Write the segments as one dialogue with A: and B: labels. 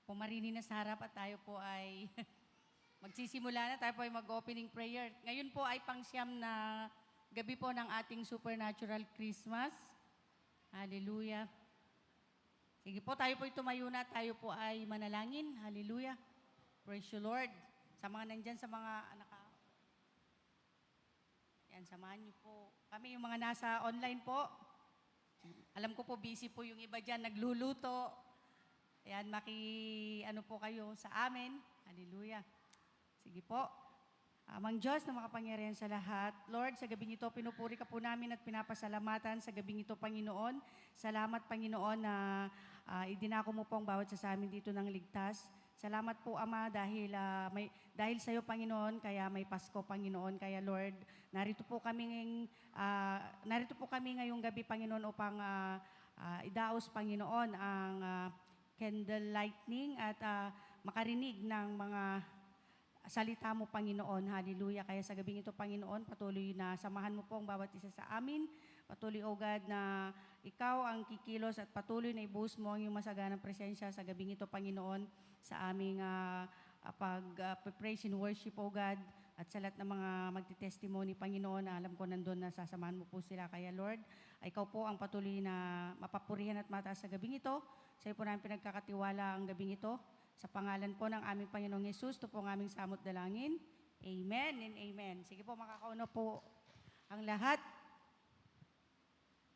A: pumarini na sa harap at tayo po ay magsisimula na. Tayo po ay mag-opening prayer. Ngayon po ay pangsyam na gabi po ng ating supernatural Christmas. Hallelujah. Sige po, tayo po ay tumayo na. Tayo po ay manalangin. Hallelujah. Praise you, Lord. Sa mga nandyan, sa mga anak. Yan, samahan niyo po. Kami yung mga nasa online po. Alam ko po, busy po yung iba dyan, nagluluto. Ayan, ano po kayo sa amin. Hallelujah. Sige po. Amang Diyos na makapangyarihan sa lahat. Lord, sa gabing ito, pinupuri ka po namin at pinapasalamatan sa gabing ito, Panginoon. Salamat, Panginoon, na idinako mo po ang bawat sa amin dito ng ligtas. Salamat po, Ama, dahil sa iyo, Panginoon, kaya may Pasko, Panginoon. Kaya, Lord, narito po kami ngayong gabi, Panginoon, upang idaos, Panginoon, ang candle lightning at makarinig ng mga salita mo, Panginoon. Hallelujah. Kaya sa gabing ito, Panginoon, patuloy na samahan mo po ang bawat isa sa amin. Patuloy, O God, na ikaw ang kikilos at patuloy na ibuhos mo ang iyong masaganang presensya sa gabing ito, Panginoon, sa aming pag-praise and worship, O God, at sa lahat ng mga magti-testimony, Panginoon, na alam ko nandun na sasamahan mo po sila. Kaya, Lord, ikaw po ang patuloy na mapapurihan at mataas sa gabing ito. Sa iyo po namin pinagkakatiwala ang gabing ito. Sa pangalan po ng aming Panginoong Yesus, ito po ang aming samot dalangin. Amen and amen. Sige po, makakauna po ang lahat.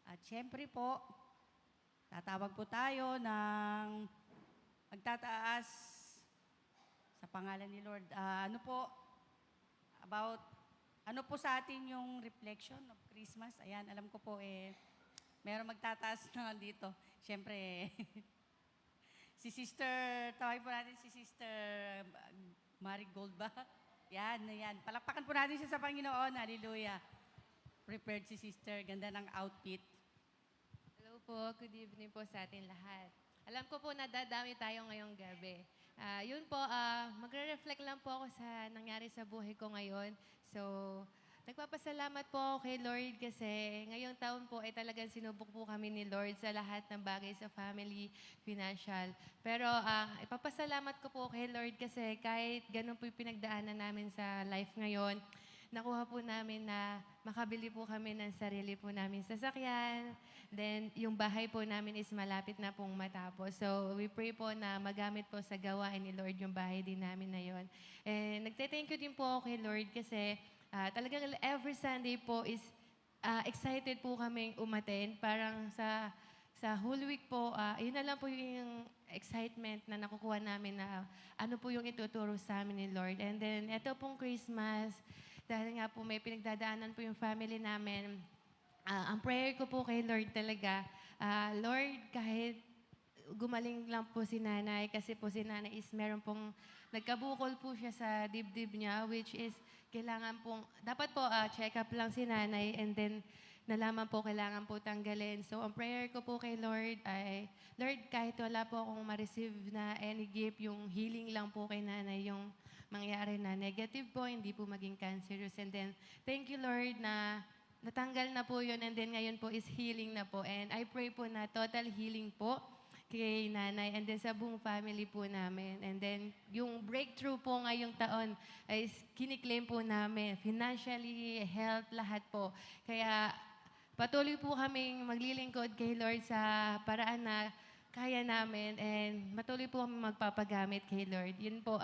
A: At syempre po, tatawag po tayo ng magtataas sa pangalan ni Lord. Ano po sa atin yung reflection of Christmas? Ayan, alam ko po meron magtataas na dito. Syempre, tawag po natin si Sister Marigold ba? Yan. Palakpakan po natin siya sa Panginoon. Hallelujah. Prepared si Sister. Ganda ng outfit.
B: Hello po. Good evening po sa atin lahat. Alam ko po nadadami tayo ngayong gabi. Magre-reflect lang po ako sa nangyari sa buhay ko ngayon. So, nagpapasalamat po ako kay Lord kasi ngayong taon po ay talagang sinubok po kami ni Lord sa lahat ng bagay sa family, financial. Pero ipapasalamat ko po kay Lord kasi kahit ganun po yung pinagdaanan namin sa life ngayon, nakuha po namin na makabili po kami ng sarili po namin sasakyan. Then, yung bahay po namin is malapit na pong matapos. So, we pray po na magamit po sa gawain ni Lord yung bahay din namin na yun. And nagte-thank you din po ako kay Lord kasi talagang every Sunday po is excited po kaming umattend. Parang sa whole week po, yun na lang po yung excitement na nakukuha namin na ano po yung ituturo sa amin ni Lord. And then, eto pong Christmas, dahil nga po may pinagdadaanan po yung family namin, ang prayer ko po kay Lord talaga, Lord, kahit gumaling lang po si nanay kasi po si nanay is meron pong nagkabukol po siya sa dibdib niya which is dapat po check up lang si nanay and then nalaman po kailangan po tanggalin. So ang prayer ko po kay Lord ay, Lord, kahit wala po akong ma-receive na any gift, yung healing lang po kay nanay yung mangyari na negative po, hindi po maging cancerous. And then, thank you Lord na natanggal na po yun and then ngayon po is healing na po. And I pray po na total healing po kay nanay and then sa buong family po namin. And then yung breakthrough po ngayong taon ay kiniklaim po namin. Financially, health, lahat po. Kaya patuloy po kaming maglilingkod kay Lord sa paraan na kaya namin and patuloy po kami magpapagamit kay Lord. Yun po,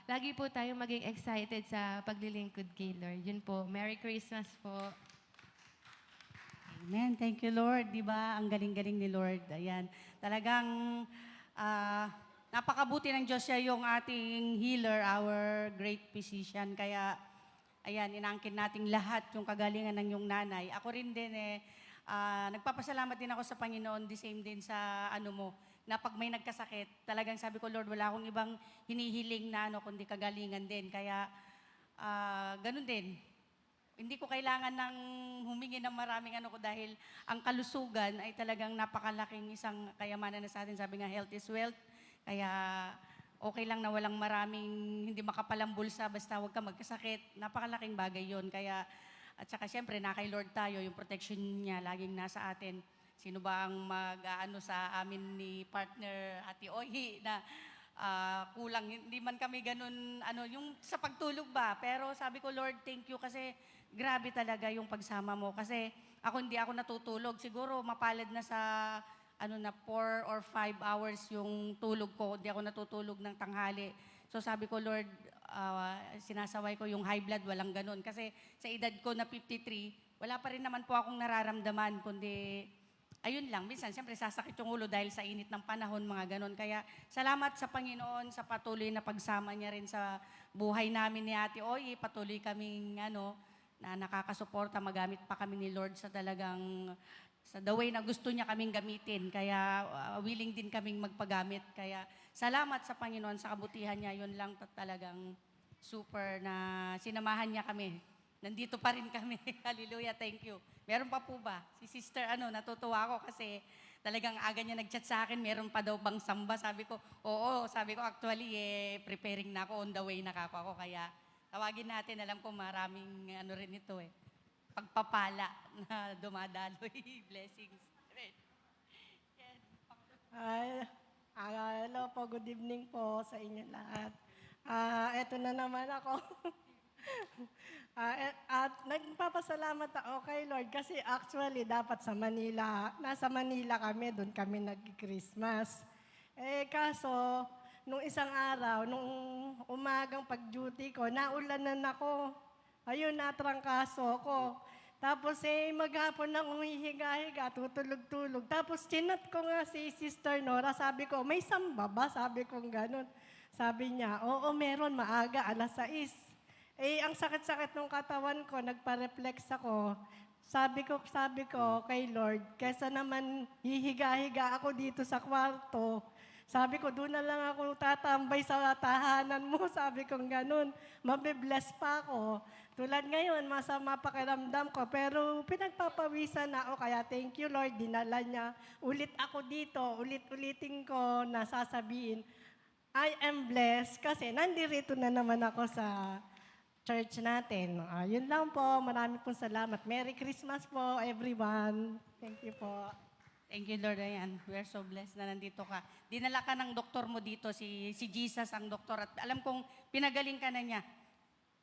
B: lagi po tayong maging excited sa paglilingkod kay Lord. Yun po, Merry Christmas po.
A: Amen. Thank you, Lord. Di ba? Ang galing-galing ni Lord. Ayan. Talagang napakabuti ng Diyos siya yung ating healer, our great physician. Kaya, ayan, inaangkin nating lahat yung kagalingan ng yung nanay. Ako rin din nagpapasalamat din ako sa Panginoon, the same din sa na pag may nagkasakit, talagang sabi ko, Lord, wala akong ibang hinihiling na kundi kagalingan din. Kaya, ganun din. Hindi ko kailangan ng humingi ng maraming ko dahil ang kalusugan ay talagang napakalaking isang kayamanan na sa atin. Sabi nga, health is wealth. Kaya okay lang na walang maraming hindi makapalang bulsa basta huwag ka magkasakit. Napakalaking bagay yon. Kaya, at saka siyempre, na kay Lord tayo, yung protection niya laging nasa atin. Sino ba ang sa amin ni partner Ate Ohi na kulang. Hindi man kami ganun, yung sa pagtulog ba. Pero sabi ko, Lord, thank you kasi grabe talaga yung pagsama mo. Kasi ako hindi ako natutulog. Siguro mapalad na sa 4 or 5 hours yung tulog ko. Hindi ako natutulog ng tanghali. So sabi ko, Lord, sinasaway ko yung high blood, walang ganun. Kasi sa edad ko na 53, wala pa rin naman po akong nararamdaman, kundi ayun lang, minsan siyempre sasakit yung ulo dahil sa init ng panahon, mga ganun. Kaya salamat sa Panginoon sa patuloy na pagsama niya rin sa buhay namin ni Ate Oy. Patuloy kaming na nakakasuporta, magamit pa kami ni Lord sa talagang sa the way na gusto niya kaming gamitin. Kaya willing din kaming magpagamit. Kaya salamat sa Panginoon sa kabutihan niya. Yun lang talagang super na sinamahan niya kami. Nandito pa rin kami. Hallelujah, thank you. Meron pa po ba? Si Sister, natutuwa ako kasi talagang aga niya nag-chat sa akin, meron pa daw bang samba? Sabi ko, oo. Sabi ko, actually, preparing na ako, on the way na ako. Kaya tawagin natin, alam ko maraming rin ito pagpapala na dumadaloy. Blessings. Yes.
C: Ay, hello po, good evening po sa inyo lahat. Eto na naman ako. At nagpapasalamat ako kay Lord kasi actually dapat sa Manila, nasa Manila kami, doon kami nag-Christmas. Kaso, nung isang araw, nung umagang pag-duty ko, naulanan ako. Ayun, natrangkaso ko. Tapos maghapon na umihiga-higa, tutulog-tulog. Tapos chinat ko nga si Sister Nora, sabi ko, may samba ba? Sabi ko ganun. Sabi niya, oo, meron, maaga, 6:00. Ang sakit-sakit ng katawan ko, nagpa-reflex ako. Sabi ko kay Lord, kaysa naman hihiga-higa ako dito sa kwarto, sabi ko, doon na lang ako tatambay sa tahanan mo. Sabi ko ganun, mabibless pa ako. Tulad ngayon, masama pakiramdam ko, pero pinagpapawisan na ako. Kaya thank you Lord, dinala niya. Ulit ako dito, ulit-ulitin ko na sasabihin, I am blessed kasi nandirito na naman ako sa church natin. Yun lang po. Marami pong salamat. Merry Christmas po, everyone. Thank you po.
A: Thank you, Lord. Ayan, we are so blessed na nandito ka. Dinala ka ng doktor mo dito, si Jesus ang doktor. At alam kong pinagaling ka na niya.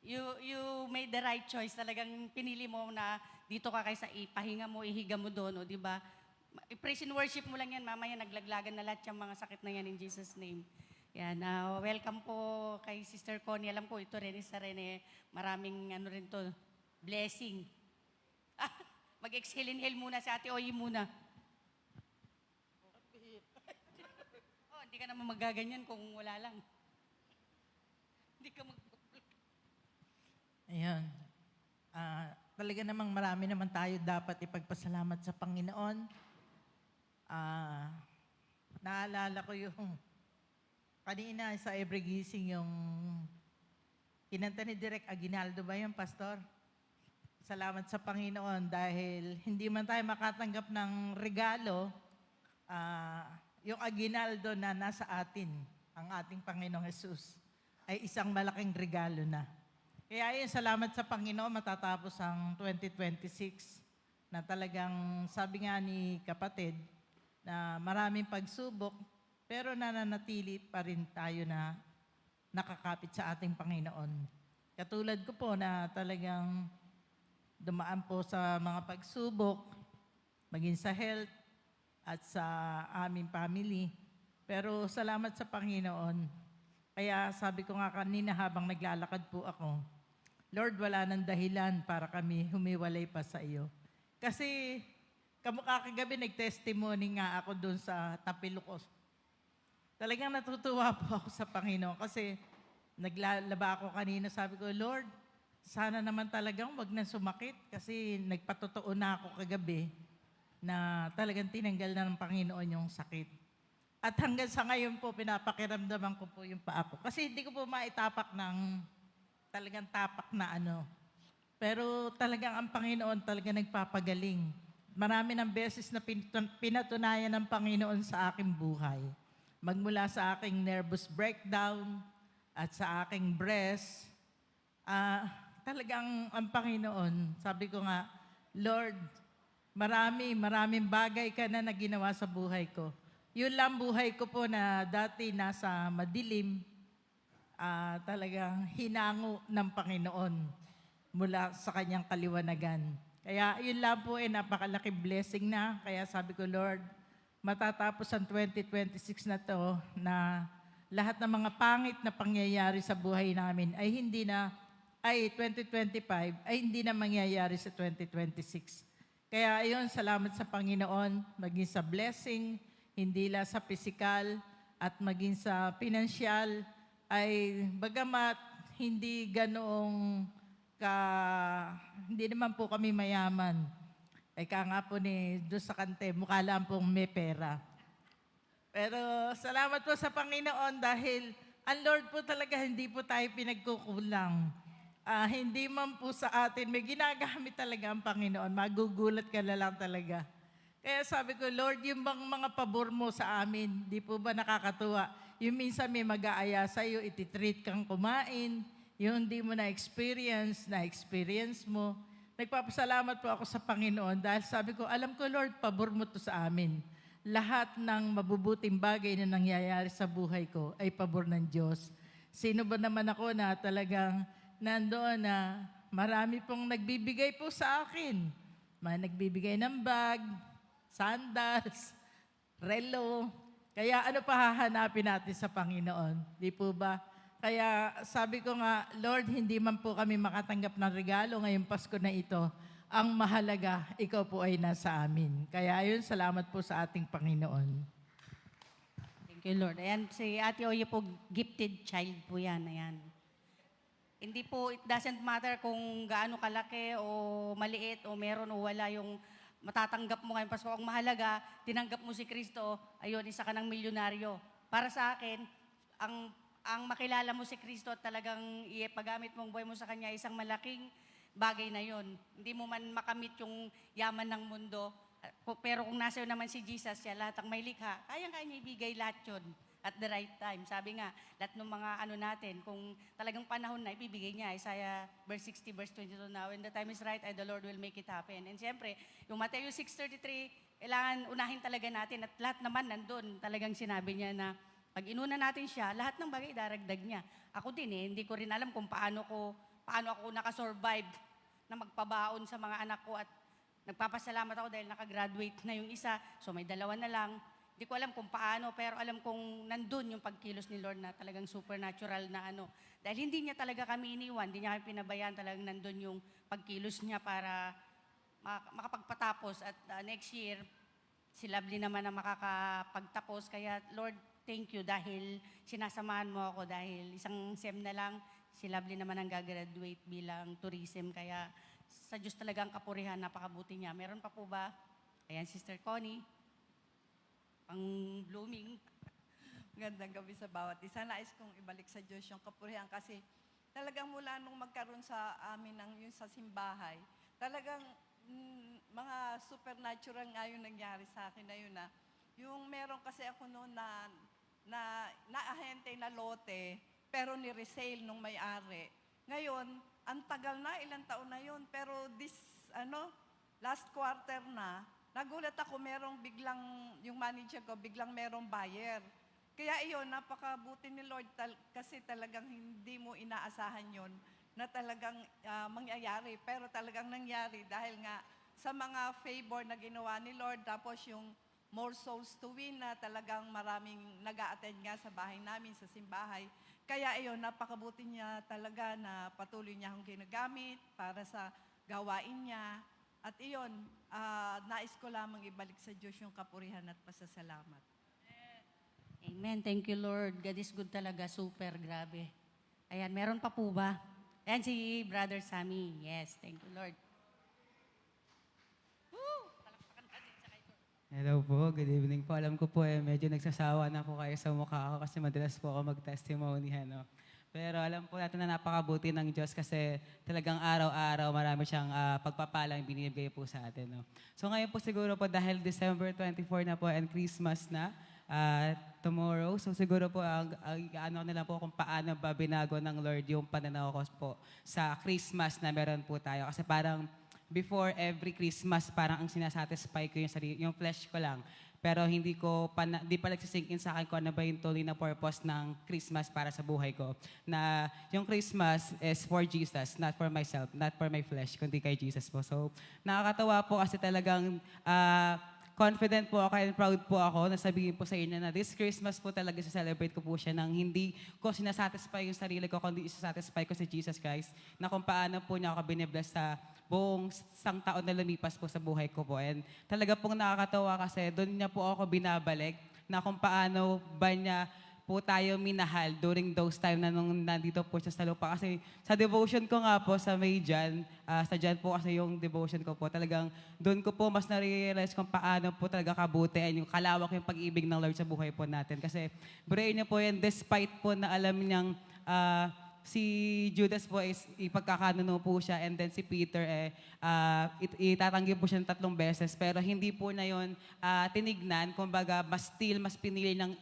A: You made the right choice. Talagang pinili mo na dito ka kaysa ipahinga mo, ihiga mo doon, di ba? I-praise and worship mo lang yan. Mamaya naglaglagan na lahat yung mga sakit na yan in Jesus' name. Yan, welcome po kay Sister Connie. Alam ko, ito rin, isa rin maraming rin to, blessing. Mag-exhale inhale muna si Ate Oy muna. Hindi ka naman magaganyan kung wala lang. Hindi ka
D: Ayun. Talaga namang marami naman tayo dapat ipagpasalamat sa Panginoon. Naalala ko yung kanina sa Every Gising yung kinanta ni Direk Aguinaldo ba yung pastor? Salamat sa Panginoon dahil hindi man tayo makatanggap ng regalo, yung aguinaldo na nasa atin, ang ating Panginoong Jesus, ay isang malaking regalo na. Kaya yun, salamat sa Panginoon, matatapos ang 2026 na talagang sabi nga ni kapatid na maraming pagsubok, pero nananatili pa rin tayo na nakakapit sa ating Panginoon. Katulad ko po na talagang dumaan po sa mga pagsubok, maging sa health at sa aming family. Pero salamat sa Panginoon. Kaya sabi ko nga kanina habang naglalakad po ako, Lord, wala nang dahilan para kami humiwalay pa sa iyo. Kasi kamukha kagabi nag-testimony nga ako doon sa Tapilocos. Talagang natutuwa po ako sa Panginoon kasi naglalaba ako kanina, sabi ko, Lord, sana naman talagang wag na sumakit kasi nagpatotoo na ako kagabi na talagang tinanggal na ng Panginoon yung sakit. At hanggang sa ngayon po, pinapakiramdaman ko po yung paa ko. Kasi hindi ko po maitapak ng talagang tapak na Pero talagang ang Panginoon talaga nagpapagaling. Marami ng beses na pinatunayan ng Panginoon sa aking buhay. Magmula sa aking nervous breakdown at sa aking breast, talagang ang Panginoon, sabi ko nga, Lord, maraming bagay ka na ginawa sa buhay ko. Yun lang buhay ko po na dati nasa madilim, talagang hinango ng Panginoon mula sa kanyang kaliwanagan. Kaya yun lang po napakalaki blessing na. Kaya sabi ko, Lord, matatapos ang 2026 na to na lahat ng mga pangit na pangyayari sa buhay namin ay 2025 ay hindi na mangyayari sa 2026. Kaya ayun, salamat sa Panginoon, maging sa blessing, hindi lang sa physical at maging sa financial, ay bagamat hindi ganoong hindi naman po kami mayaman. Ika nga po ni doon sa kante, mukha lang pong may pera. Pero salamat po sa Panginoon dahil ang Lord po talaga hindi po tayo pinagkukulang. Hindi man po sa atin, may ginagamit talaga ang Panginoon. Magugulat ka na lang talaga. Kaya sabi ko, Lord, yung bang mga pabor mo sa amin, di po ba nakakatuwa? Yung minsan may mag-aaya sa'yo, ititreat kang kumain, yung hindi mo na-experience mo. Nagpapasalamat po ako sa Panginoon dahil sabi ko, alam ko, Lord, pabor mo to sa amin. Lahat ng mabubuting bagay na nangyayari sa buhay ko ay pabor ng Diyos. Sino ba naman ako na talagang nandoon na marami pong nagbibigay po sa akin. May nagbibigay ng bag, sandals, relo. Kaya ano pa hahanapin natin sa Panginoon? Di po ba? Kaya sabi ko nga, Lord, hindi man po kami makatanggap ng regalo ngayong Pasko na ito. Ang mahalaga, ikaw po ay nasa amin. Kaya ayun, salamat po sa ating Panginoon.
A: Thank you, Lord. Ayan, si Ate Oye po, gifted child po yan. Ayan. Hindi po, it doesn't matter kung gaano kalaki o maliit o meron o wala yung matatanggap mo ngayon Pasko. Ang mahalaga, tinanggap mo si Kristo, ayun, isa ka ng milyonaryo. Para sa akin, ang makilala mo si Kristo at talagang ipagamit mong buhay mo sa Kanya, isang malaking bagay na yon. Hindi mo man makamit yung yaman ng mundo, pero kung nasa iyo naman si Jesus, siya lahat ang may likha, kayang-kaya niya ibigay lahat yun at the right time. Sabi nga, lahat ng mga natin, kung talagang panahon na, ibibigay niya. Isaiah verse 60, verse 22 na, when the time is right, the Lord will make it happen. And siyempre, yung Matthew 6:33, kailangan unahin talaga natin at lahat naman nandun. Talagang sinabi niya na, pag inuna natin siya, lahat ng bagay daragdag niya. Ako din hindi ko rin alam kung paano ako nakasurvive na magpabaon sa mga anak ko at nagpapasalamat ako dahil nakagraduate na yung isa. So may dalawa na lang. Hindi ko alam kung paano, pero alam kong nandun yung pagkilos ni Lord na talagang supernatural na Dahil hindi niya talaga kami iniwan, hindi niya kami pinabayaan, talagang nandun yung pagkilos niya para makapagpatapos. At next year, si Lovely naman na makakapagtapos. Kaya Lord, thank you dahil sinasamahan mo ako dahil isang SEM na lang, si Lovely naman ang gagraduate bilang tourism. Kaya sa Diyos talagang kapurihan, napakabuti niya. Meron pa po ba? Ayan, Sister Connie. Pang blooming.
E: Magandang gabi sa bawat isa. Nais kong ibalik sa Diyos yung kapurihan kasi talagang mula nung magkaroon sa amin yung sa simbahay, talagang mga supernatural nga yung nangyari sa akin na yun na yung meron kasi ako noon na ahente na lote pero ni-resale nung may-ari. Ngayon, ang tagal na, ilang taon na yun, pero last quarter na, nagulat ako, merong biglang, yung manager ko, biglang merong buyer. Kaya iyon, napakabuti ni Lord kasi talagang hindi mo inaasahan yon na talagang mangyayari. Pero talagang nangyari dahil nga sa mga favor na ginawa ni Lord, tapos yung more souls to win na talagang maraming nag-a-attend nga sa bahay namin, sa simbahay. Kaya iyon, napakabuti niya talaga na patuloy niya akong ginagamit para sa gawain niya. At iyon, nais ko lamang ibalik sa Diyos yung kapurihan at pasasalamat.
A: Amen. Thank you, Lord. God is good talaga. Super. Grabe. Ayan, meron pa po ba? Ayan si Brother Sammy. Yes, thank you, Lord.
F: Hello po, good evening po. Alam ko po medyo nagsasawa na po kayo sa mukha ako kasi madalas po ako mag-testimony. Pero alam po natin na napakabuti ng Diyos kasi talagang araw-araw marami siyang pagpapalang binibigay po sa atin. So ngayon po siguro po dahil December 24 na po and Christmas na, tomorrow. So siguro po, ano nila po kung paano ba binago ng Lord yung pananaw ko po sa Christmas na meron po tayo. Kasi parang before every Christmas, parang ang sinasatisfy ko yung sarili, yung flesh ko lang. Pero hindi pa nagsisink in sa akin kung ano ba yung tunay na purpose ng Christmas para sa buhay ko. Na yung Christmas is for Jesus, not for myself, not for my flesh, kundi kay Jesus po. So, nakakatawa po kasi talagang confident po ako and proud po ako na sabihin po sa inyo na this Christmas po talaga sa-celebrate ko po siya nang hindi ko sinasatisfy yung sarili ko, kundi isasatisfy ko si Jesus Christ na kung paano po niya ako binibless sa buong isang taon na lumipas po sa buhay ko po. And talaga pong nakakatawa kasi doon niya po ako binabalik na kung paano ba niya po tayo minahal during those time na nung nandito po siya sa lupa. Kasi sa devotion ko nga po sa May Jan, sa Jan po kasi yung devotion ko po, talagang doon ko po mas na-realize kung paano po talaga kabuti and yung kalawak yung pag-ibig ng Lord sa buhay po natin. Kasi brain niya po yan despite po na alam niyang si Judas po is ipagkakanuno po siya and then si Peter itatanggi po siya ng 3 beses pero hindi po na yun tinignan. Kumbaga, mas pinili ng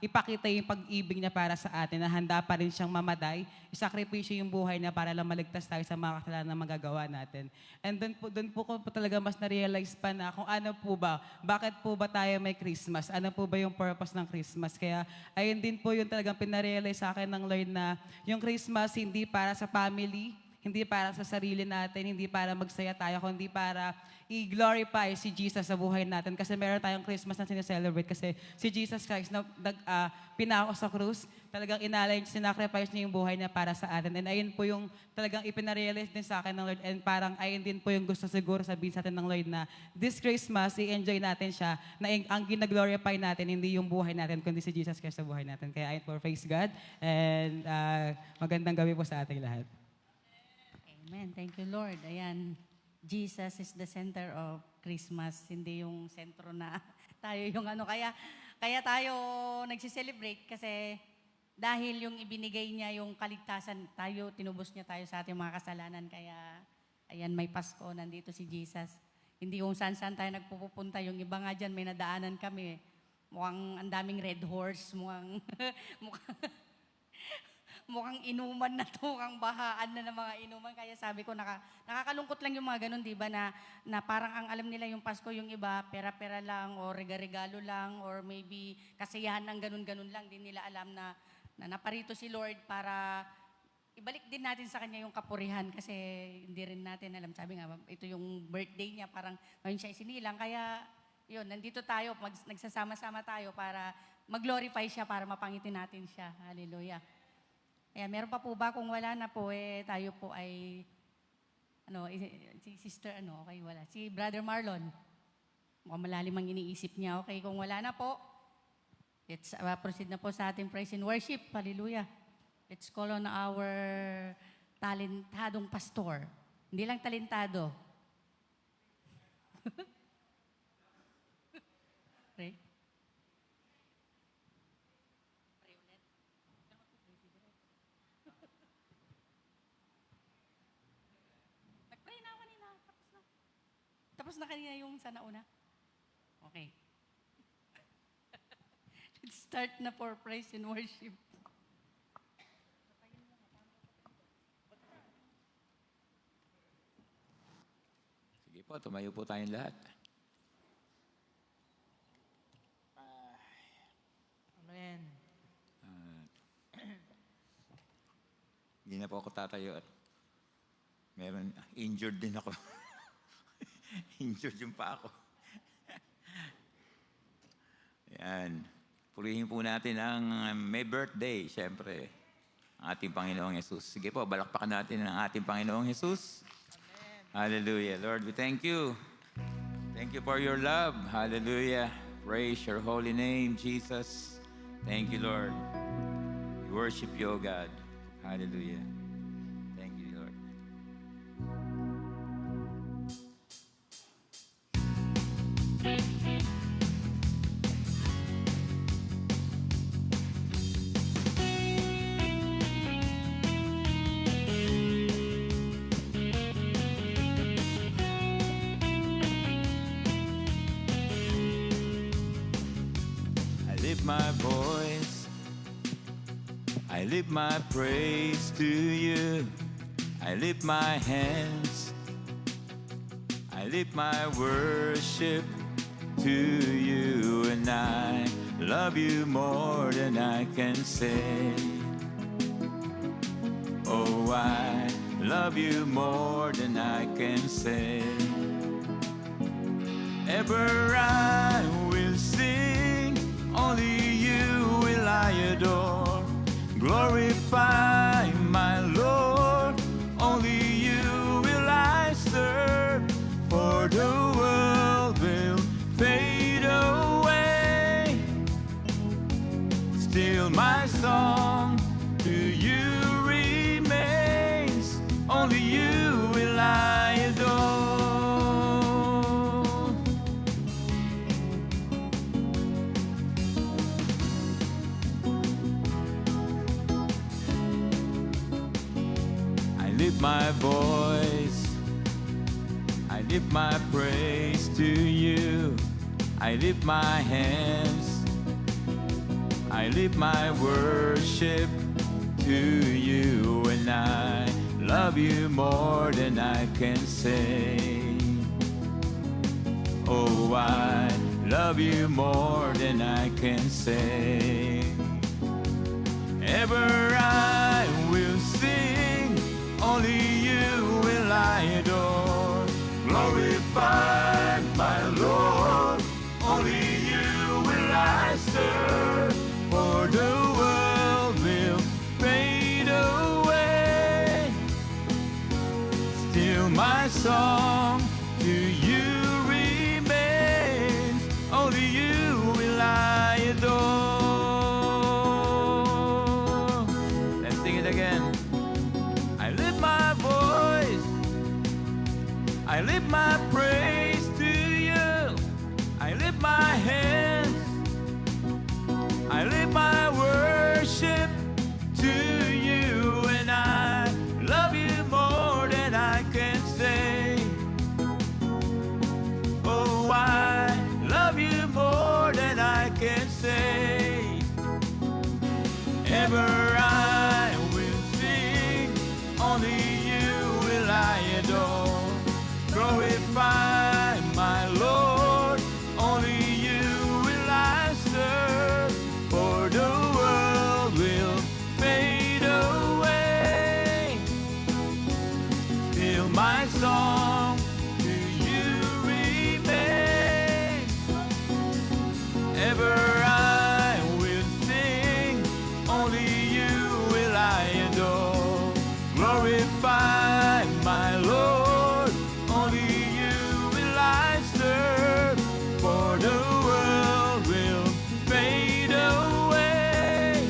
F: ipakita yung pag-ibig niya para sa atin na handa pa rin siyang mamaday, isakripisyo yung buhay niya para lang maligtas tayo sa mga kasalanan na magagawa natin. And doon po ko talaga mas na-realize pa na kung ano po ba, bakit po ba tayo may Christmas, ano po ba yung purpose ng Christmas. Kaya ayun din po yung talagang pinarealize sa akin ng Lord na yung Christmas hindi para sa family, hindi para sa sarili natin, hindi para magsaya tayo, kundi para i-glorify si Jesus sa buhay natin. Kasi meron tayong Christmas na sineselebrate kasi si Jesus Christ na pinako sa krus, talagang inalay, sinacrifice niya yung buhay niya para sa atin. And ayun po yung talagang ipinarealize din sa akin ng Lord. And parang ayun din po yung gusto siguro sabihin sa atin ng Lord na this Christmas, i-enjoy natin siya, na ang gina-glorify natin, hindi yung buhay natin, kundi si Jesus Christ sa buhay natin. Kaya ayun po, praise God. And magandang gabi po sa ating lahat.
A: Amen. Thank you, Lord. Ayan, Jesus is the center of Christmas, hindi yung sentro na tayo yung ano. Kaya tayo nagsiselebrate kasi dahil yung ibinigay niya yung kaligtasan, tinubos niya tayo sa ating mga kasalanan. Kaya, ayan, may Pasko, nandito si Jesus. Hindi yung saan-saan tayo nagpupunta. Yung iba nga dyan, may nadaanan kami. Mukhang ang daming red horse, mukhang inuman na to, mukhang bahaan na ng mga inuman. Kaya sabi ko, nakakalungkot lang yung mga ganun, di ba, na parang ang alam nila yung Pasko, yung iba, pera-pera lang, o regalo lang, or maybe kasiyahan ng ganun-ganun lang. Di nila alam na naparito si Lord para ibalik din natin sa Kanya yung kapurihan kasi hindi rin natin alam. Sabi nga, ito yung birthday niya, parang ngayon siya isinilang. Kaya, yun, nandito tayo, nagsasama-sama tayo para mag-glorify siya, para mapangitin natin siya. Hallelujah. Ayan, meron pa po ba? Kung wala na po, tayo po ay, si sister, okay, wala. Si Brother Marlon, mukhang malalim ang iniisip niya. Okay, kung wala na po, let's proceed na po sa ating praise and worship. Hallelujah. Let's call on our talentadong pastor. Hindi lang talentado. Pray. Nag-pray na kanina. Tapos na kanina yung sa nauna. Okay. Let's start na for praise and worship.
G: Sige po, tumayo po tayong lahat.
D: Amen.
G: Hindi na po ako tatayo at injured din ako. Injured yung pa ako. Yan. Purihin po natin ang may birthday, siyempre, ang ating Panginoong Jesus. Sige po, balakpakan natin ang ating Panginoong Jesus. Hallelujah. Lord, we thank you. Thank you for your love. Hallelujah. Praise your holy name, Jesus. Thank you, Lord. We worship you, O God. Hallelujah. Thank you, Lord. I lift my voice, I lift my praise to you. I lift my hands lift my worship to you, and I love you more than I can say. Oh, I love you more than I can say. Ever I will sing, only you will I adore. Glorify my Lord, only you will I serve. For the world will fade away, still my song to you remains. Only you will I adore. I lift my voice, I lift my praise to you. I lift my hands, I lift my worship to you, and I love you more than I can say. Oh, I love you more than I can say. Ever I will sing, only you will I adore. Glorify my Lord, only you will I serve. For the world will fade away, still my song to you remains. Only you will I adore. Let's sing it again. I lift my voice, I lift my praise to you. I lift my hands, I lift my worship to you, and I love you more than I can say. Oh, I love you more than I can say. Ever I will sing, only you will I adore. Glorify my Lord, only you will I serve. For the world will fade away, still my song to you remains. Ever I will sing, only you will I adore. Glorify my Lord, only you will I serve. For the world will fade away,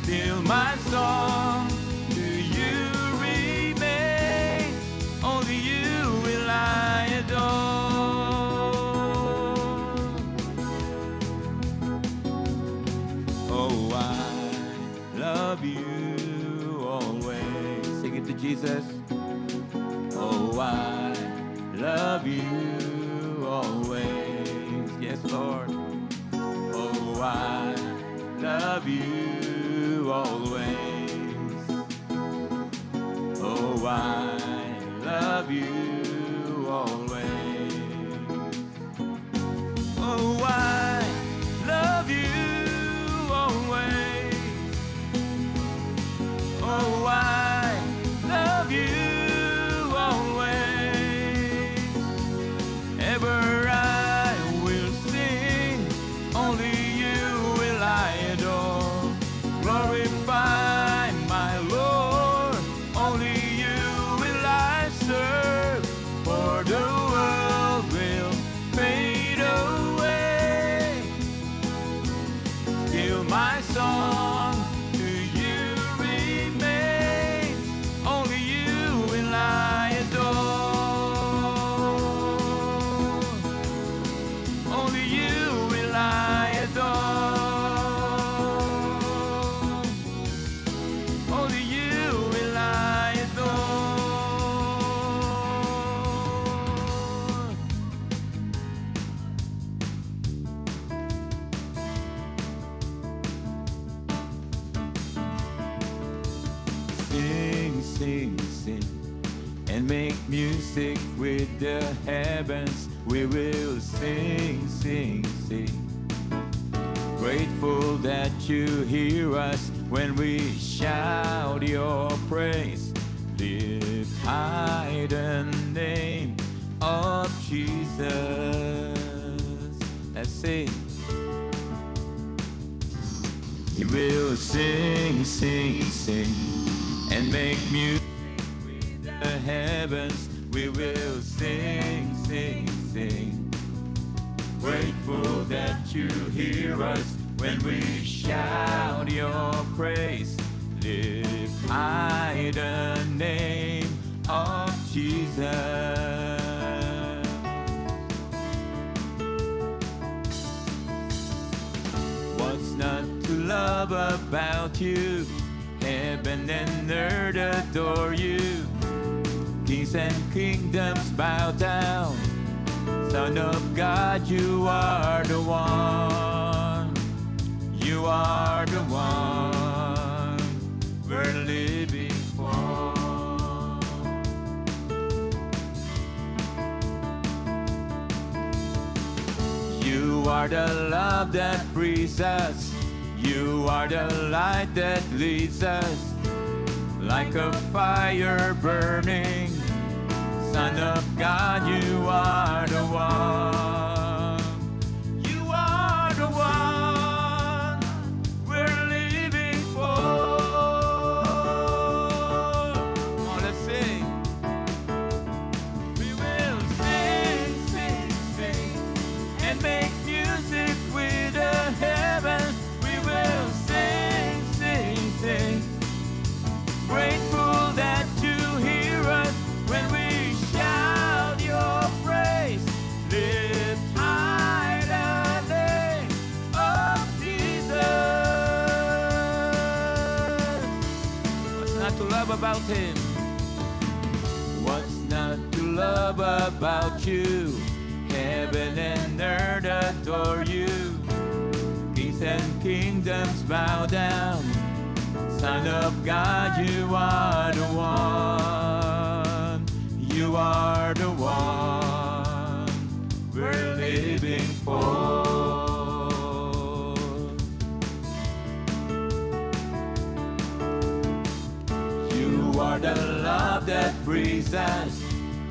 G: still my song to you remains. Only you will I adore. Oh, I love you always. Sing it to Jesus. Oh, I love you always. Yes, Lord. Oh, I love you always. Oh, I love you always. Oh, I love you always. Oh, I love you always. Ever I will sing, only you will I adore. and make music with the heavens. We will sing, sing, sing. Grateful that you hear us when we shout your praise. Lift high the name of Jesus. Let's sing. We will sing, sing, sing, and make music with the heavens. We will sing, sing, sing. Grateful that you hear us when we shout your praise. Lift high the name of Jesus. What's not to love about you? Heaven and earth adore you. Kings and kingdoms bow down. Son of God, you are the one. You are the one we're living for. You are the love that frees us. You are the light that leads us. Like a fire burning, Son of God, you are the one. You are the one we're living for. Come on, let's sing. We will sing, sing, sing, and make music with the heavens. We will sing, sing, sing. Grateful that you hear us when we shout your praise. Lift high the name of Jesus. What's not to love about him? What's not to love about you? Heaven and earth adore you. Kings and kingdoms bow down. Son of God, you are the one. You are the one we're living for. You are the love that frees us.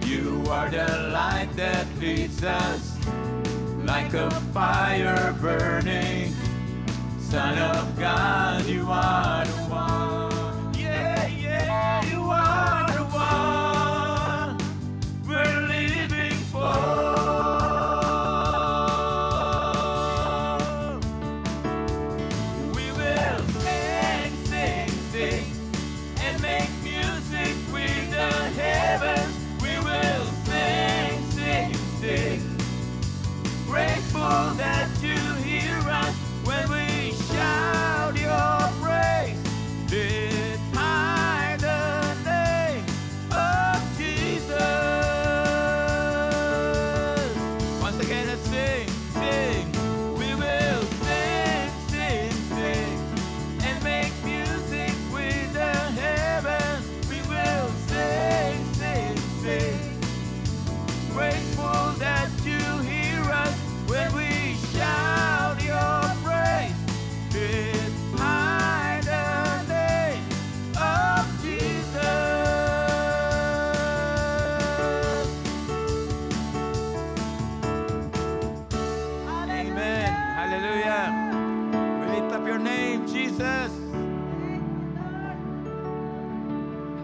G: You are the light that leads us. Like a fire burning, Son of God, you are the one. Yeah, yeah, you are the one we're living for. We will sing, sing, sing, and make music with the heavens. We will sing, sing, sing. Grateful that you hear us when we shout your praise. Lift high the name of Jesus. Once again, let's sing, sing. We will sing, sing, sing, and make music with the heavens. We will sing, sing, sing. Grateful that you hear us when we shout your praise. Lift high the name of Jesus. Amen. Hallelujah. We lift up your name, Jesus.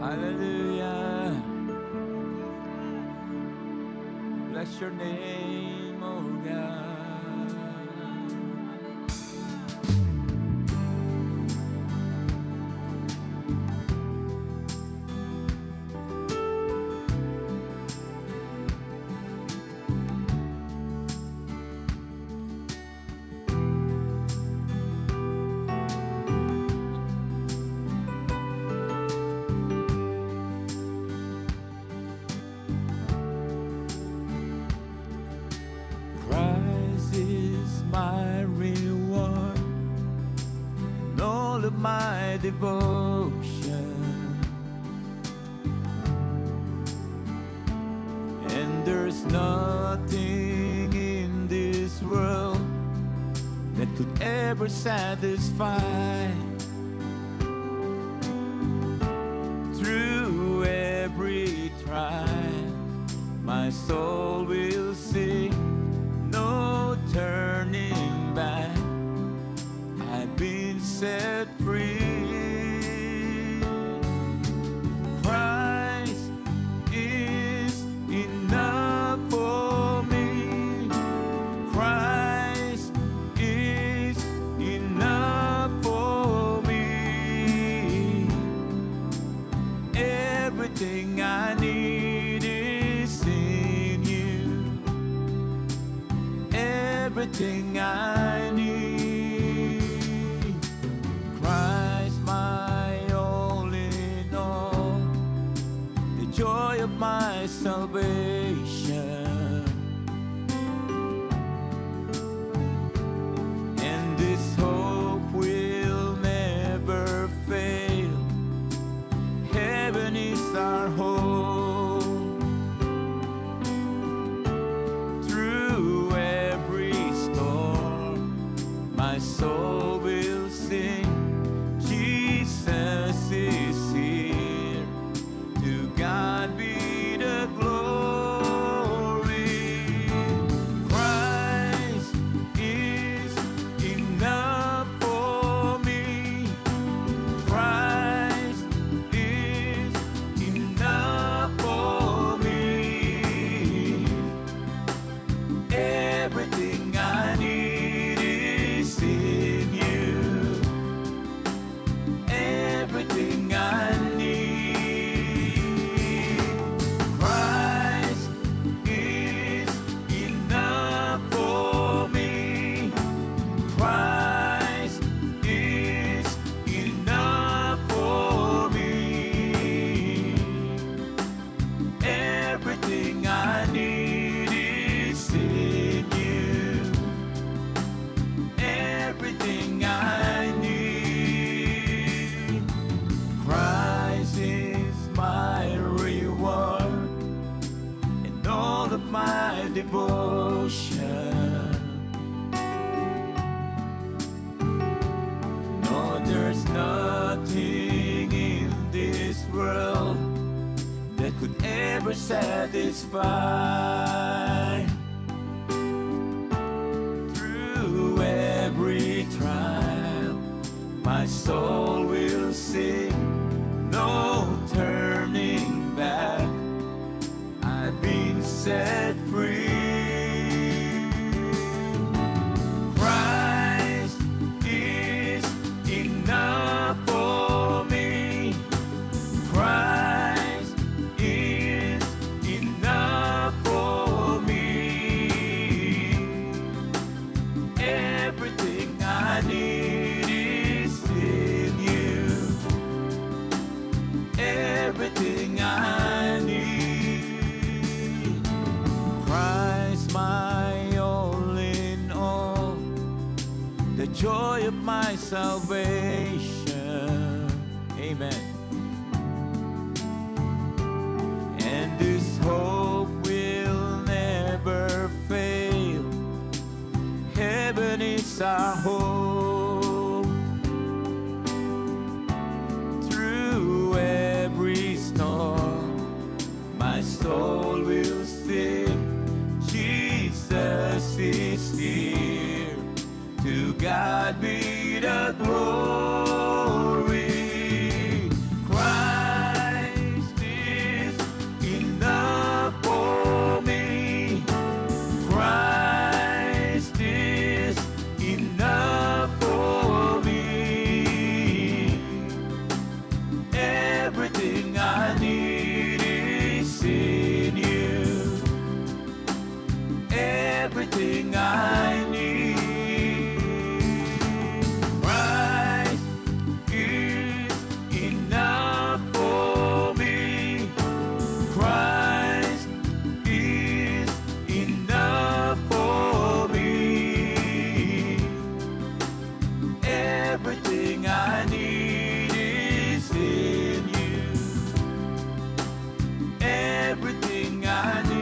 G: Hallelujah. Bless your name, oh God. Christ is my reward, and all of my devotion. ever satisfy. Through every trial, my soul will sing, no turning back. I've been set free. Christ is enough for me. Christ is enough for me. Everything I need is in you. Everything I need. Christ, my all in all, the joy of my salvation. And this hope will never fail. Heaven is our home. Through every storm, my soul will sing. Jesus is here. To God be the glory. Christ is enough for me. Christ is enough for me. Everything I need is in you. Everything I need. Christ is enough for me. Christ is enough for me. Everything I need is in you. Everything I need. Christ is my reward and all of my devotion. No, there's nothing in this world that could ever satisfy. Through every trial, my soul will sing, no turning back. I've been set free. Christ is enough for me. Christ is enough for me. Everything I need is in you. Everything I need. Christ, my all in all, the joy of my salvation. Amen. And this hope will never fail. Heaven is our home. Through every storm, my soul will sing. Jesus is here. To God be the glory. Christ is enough for me. Christ is enough for me. Everything I need is in you. Everything I need. Christ is enough for me. Christ is enough for me. Everything I need is in you. Everything I need.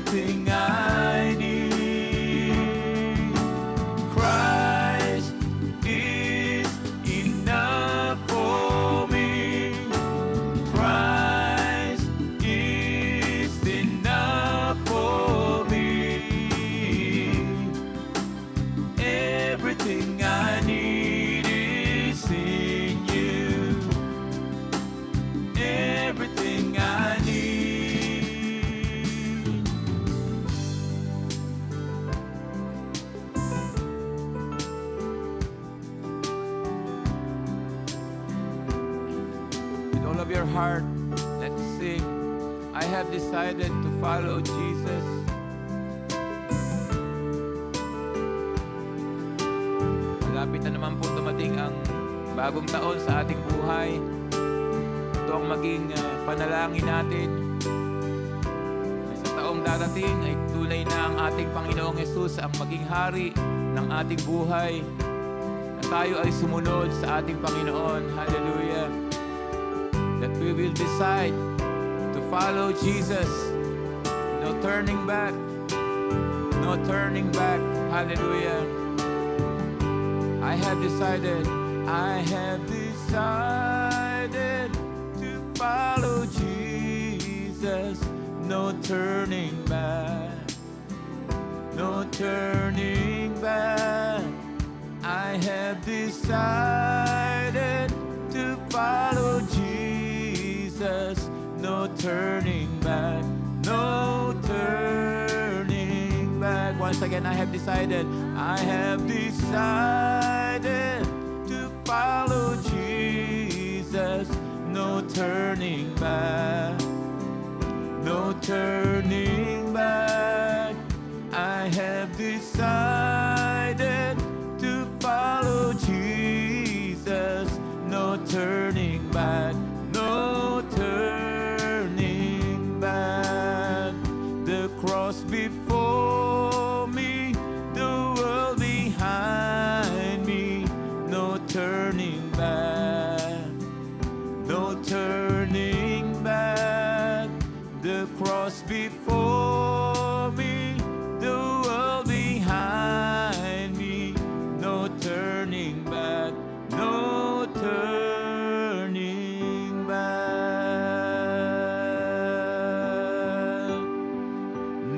G: everything I need. Christ is enough for me. Christ is enough for me. Everything I need is in you. Everything I need. With all of your heart, let's sing. I have decided to follow Jesus. Malapit na naman po dumating ang bagong taon sa ating buhay. Ito ang maging panalangin natin. Sa taong darating ay tunay na ang ating Panginoong Hesus ang maging hari ng ating buhay. Na tayo ay sumunod sa ating Panginoon. Hallelujah. That we will decide to follow Jesus. No turning back. No turning back. Hallelujah. I have decided to follow Jesus. No turning back. No turning back. I have decided to follow Jesus. No turning back. No turning back. Once again, I have decided to follow Jesus. No turning back. No turning back. I have decided to follow Jesus. No turning back. No turning back. The cross before me, the world behind me. No turning back. No turning back. The cross before me, the world behind me. No turning back. No turning back.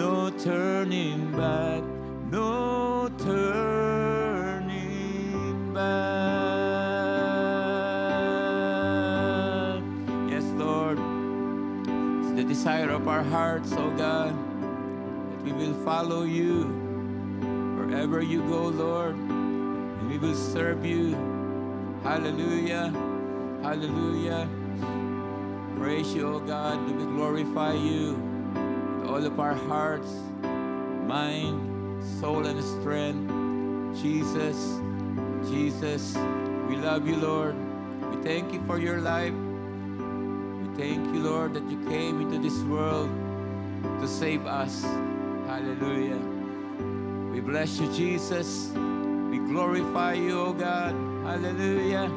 G: No turning back. No turning back. Yes, Lord. It's the desire of our hearts, oh God, that we will follow you wherever you go, Lord, and we will serve you. Hallelujah. Hallelujah. Praise you, oh God. We will glorify you with all of our hearts, mind, soul, and strength. Jesus, Jesus, we love you, Lord. We thank you for your life. We thank you, Lord, that you came into this world to save us. Hallelujah. We bless you, Jesus. We glorify you, oh God. Hallelujah.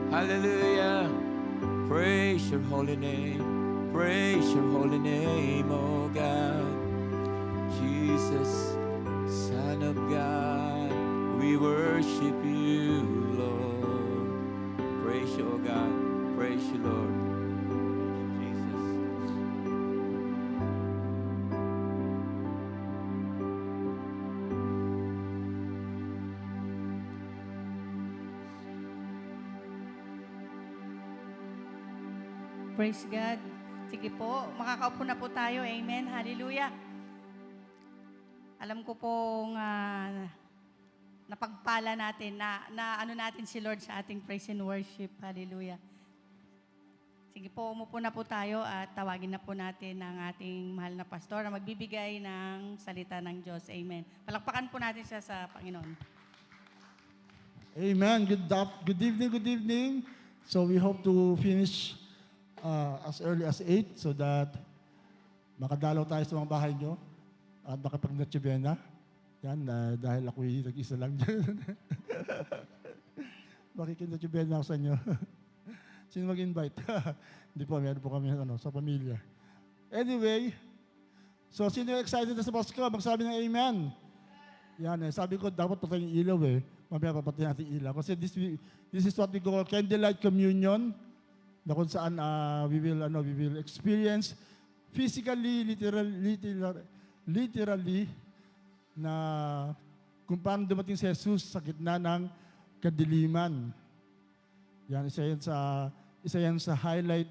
G: Hallelujah. Praise your holy name. Praise your holy name, oh God. Jesus, Son of God, we worship you, Lord. Praise you, oh God. Praise you, Lord. Jesus.
A: Praise God. Sige po, makakaupo na po tayo. Amen. Hallelujah. Alam ko pong napagpala natin, na ano natin si Lord sa ating praise and worship. Hallelujah. Sige po, umupo na po tayo at tawagin na po natin ang ating mahal na pastor na magbibigay ng salita ng Diyos. Amen. Palakpakan po natin siya sa Panginoon.
H: Amen. Good evening, good evening. So we hope to finish as early as 8 so that makadalaw tayo sa mga bahay nyo at makapag-natsibena. Yan, dahil ako'y nag-isa lang dyan. Makikin-natsibena ako sa inyo. Sino mag-invite? Hindi po, meron po kami sa pamilya. Anyway, So, sino yung excited na sa Pasko? Magsabi ng amen. Yan eh. Sabi ko, dapat patayin yung ilaw eh. Mamaya papatayin natin yung ilaw. Kasi this is what we call candlelight communion. Na kung saan we will experience physically, literally, na kung paano dumating si Jesus sa gitna ng kadiliman. Yan, isa yan sa highlight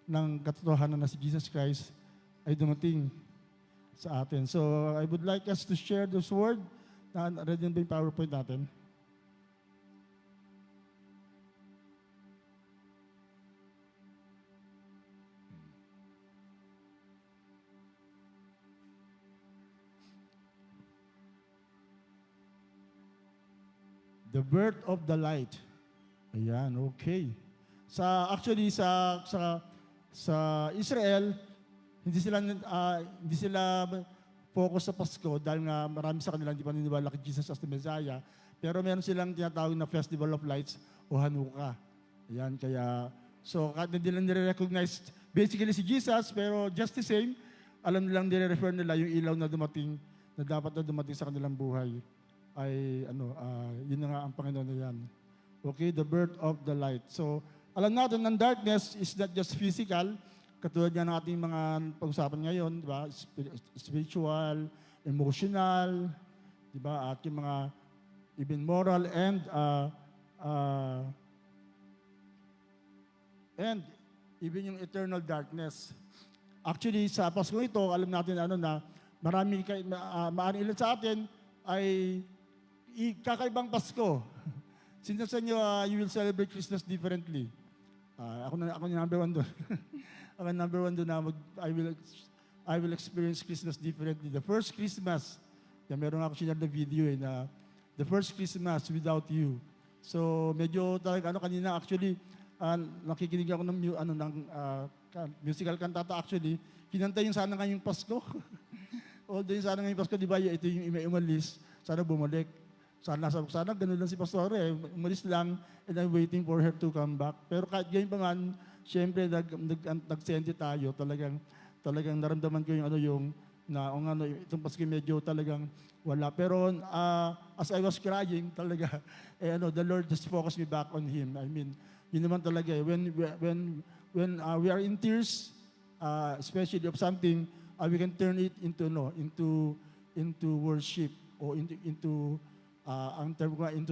H: ng katotohanan na si Jesus Christ ay dumating sa atin. So, I would like us to share this word. Ready na ba yung PowerPoint natin? The birth of the light. Ayan, okay. Actually sa Israel, hindi sila focus sa Pasko dahil nga marami sa kanila hindi pa naniniwala kay Jesus as the Messiah. Pero meron silang tinatawag na Festival of Lights o Hanukkah. Ayan, kaya kahit hindi lang nire-recognize basically si Jesus, pero just the same, alam nilang nire-refer nila yung ilaw na dumating, na dapat na dumating sa kanilang buhay ay yun na nga ang Panginoon na yan. Okay, the birth of the light. So, alam natin, ang darkness is not just physical, katulad yan ng ating mga pag-usapan ngayon, di ba? Spiritual, emotional, di ba? At yung mga even moral and even yung eternal darkness. Actually, sa Pasko ito, alam natin na maaaring ilan sa atin ay kakaibang Pasko. Sino sa inyo, you will celebrate Christmas differently? Ako yung number one doon. Ako yung number one doon na I will experience Christmas differently. The first Christmas, meron ako sinad na video na the first Christmas without you. So medyo talaga kanina actually nakikinig ako ng musical kantata actually. Kinanta yung sana ngayong Pasko. Although yung sana ngayong Pasko, di ba, ito yung umalis, sana bumalik. Sana ganun lang si Pastor umalis lang and I'm waiting for her to come back. Pero kahit ganyan pa man, syempre nag-send tayo, talagang naramdaman ko itong Pasko medyo talagang wala. Pero as I was crying, talaga, the Lord just focused me back on Him. I mean, yun naman talaga when we are in tears, especially of something, we can turn it into worship or into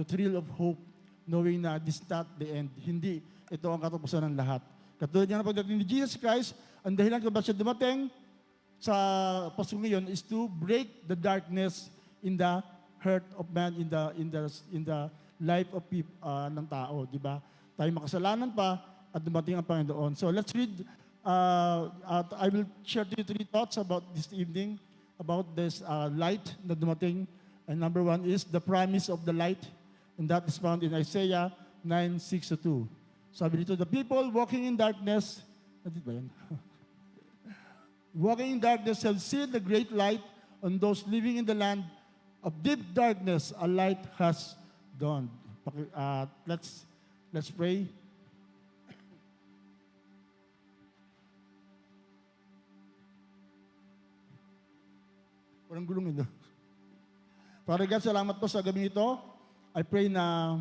H: thrill of hope, knowing na this is not the end. Hindi ito ang katapusan ng lahat. Katulad niya na pagdating ni Jesus Christ, ang dahilan kung bakit siya dumating sa Pasko ngayon is to break the darkness in the heart of man, in the life of people, ng tao, di ba? Tayo makasalanan pa at dumating ang Panginoon. So let's read. I will share to you 3 thoughts about this evening, about this light na dumating. And number 1 is the promise of the light, and that is found in Isaiah 9:6-2. Sabi dito, the people walking in darkness, ba yan? Walking in darkness have seen the great light. On those living in the land of deep darkness, a light has dawned. Let's pray. Walang gulong ito. Father God, salamat po sa gabi ito. I pray na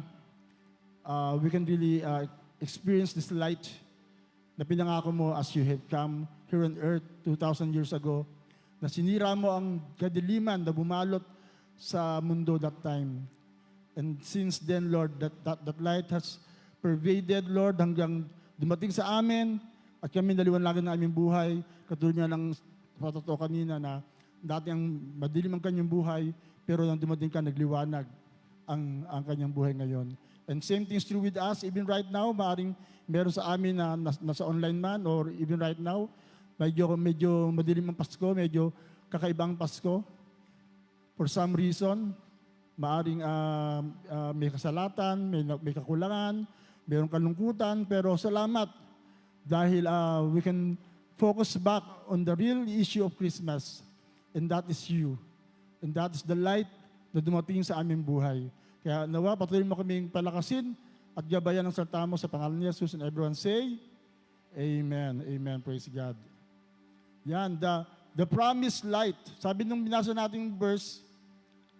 H: we can really experience this light na pinangako mo as you have come here on earth 2,000 years ago, na sinira mo ang kadiliman na bumalot sa mundo that time. And since then, Lord, that light has pervaded, Lord, hanggang dumating sa amin at kami naliwanagan ng aming buhay. Katulad nga ng patotoo kanina na dati ang madilim ang kanyang buhay, pero nang dumating ka, nagliwanag ang kanyang buhay ngayon. And same thing is true with us, even right now, maaring meron sa amin na nasa online man, or even right now, medyo madilim ang Pasko, medyo kakaibang Pasko. For some reason, maaring may kasalatan, may kakulangan, mayroong kalungkutan, pero salamat dahil we can focus back on the real issue of Christmas, and that is you. And that is the light na dumating sa aming buhay. Kaya nawa, patuloy mo kaming palakasin at gabayan ng salita mo sa pangalan ni Jesus, and everyone say, Amen. Amen. Praise God. Yan, the promised light. Sabi nung binasa nating verse,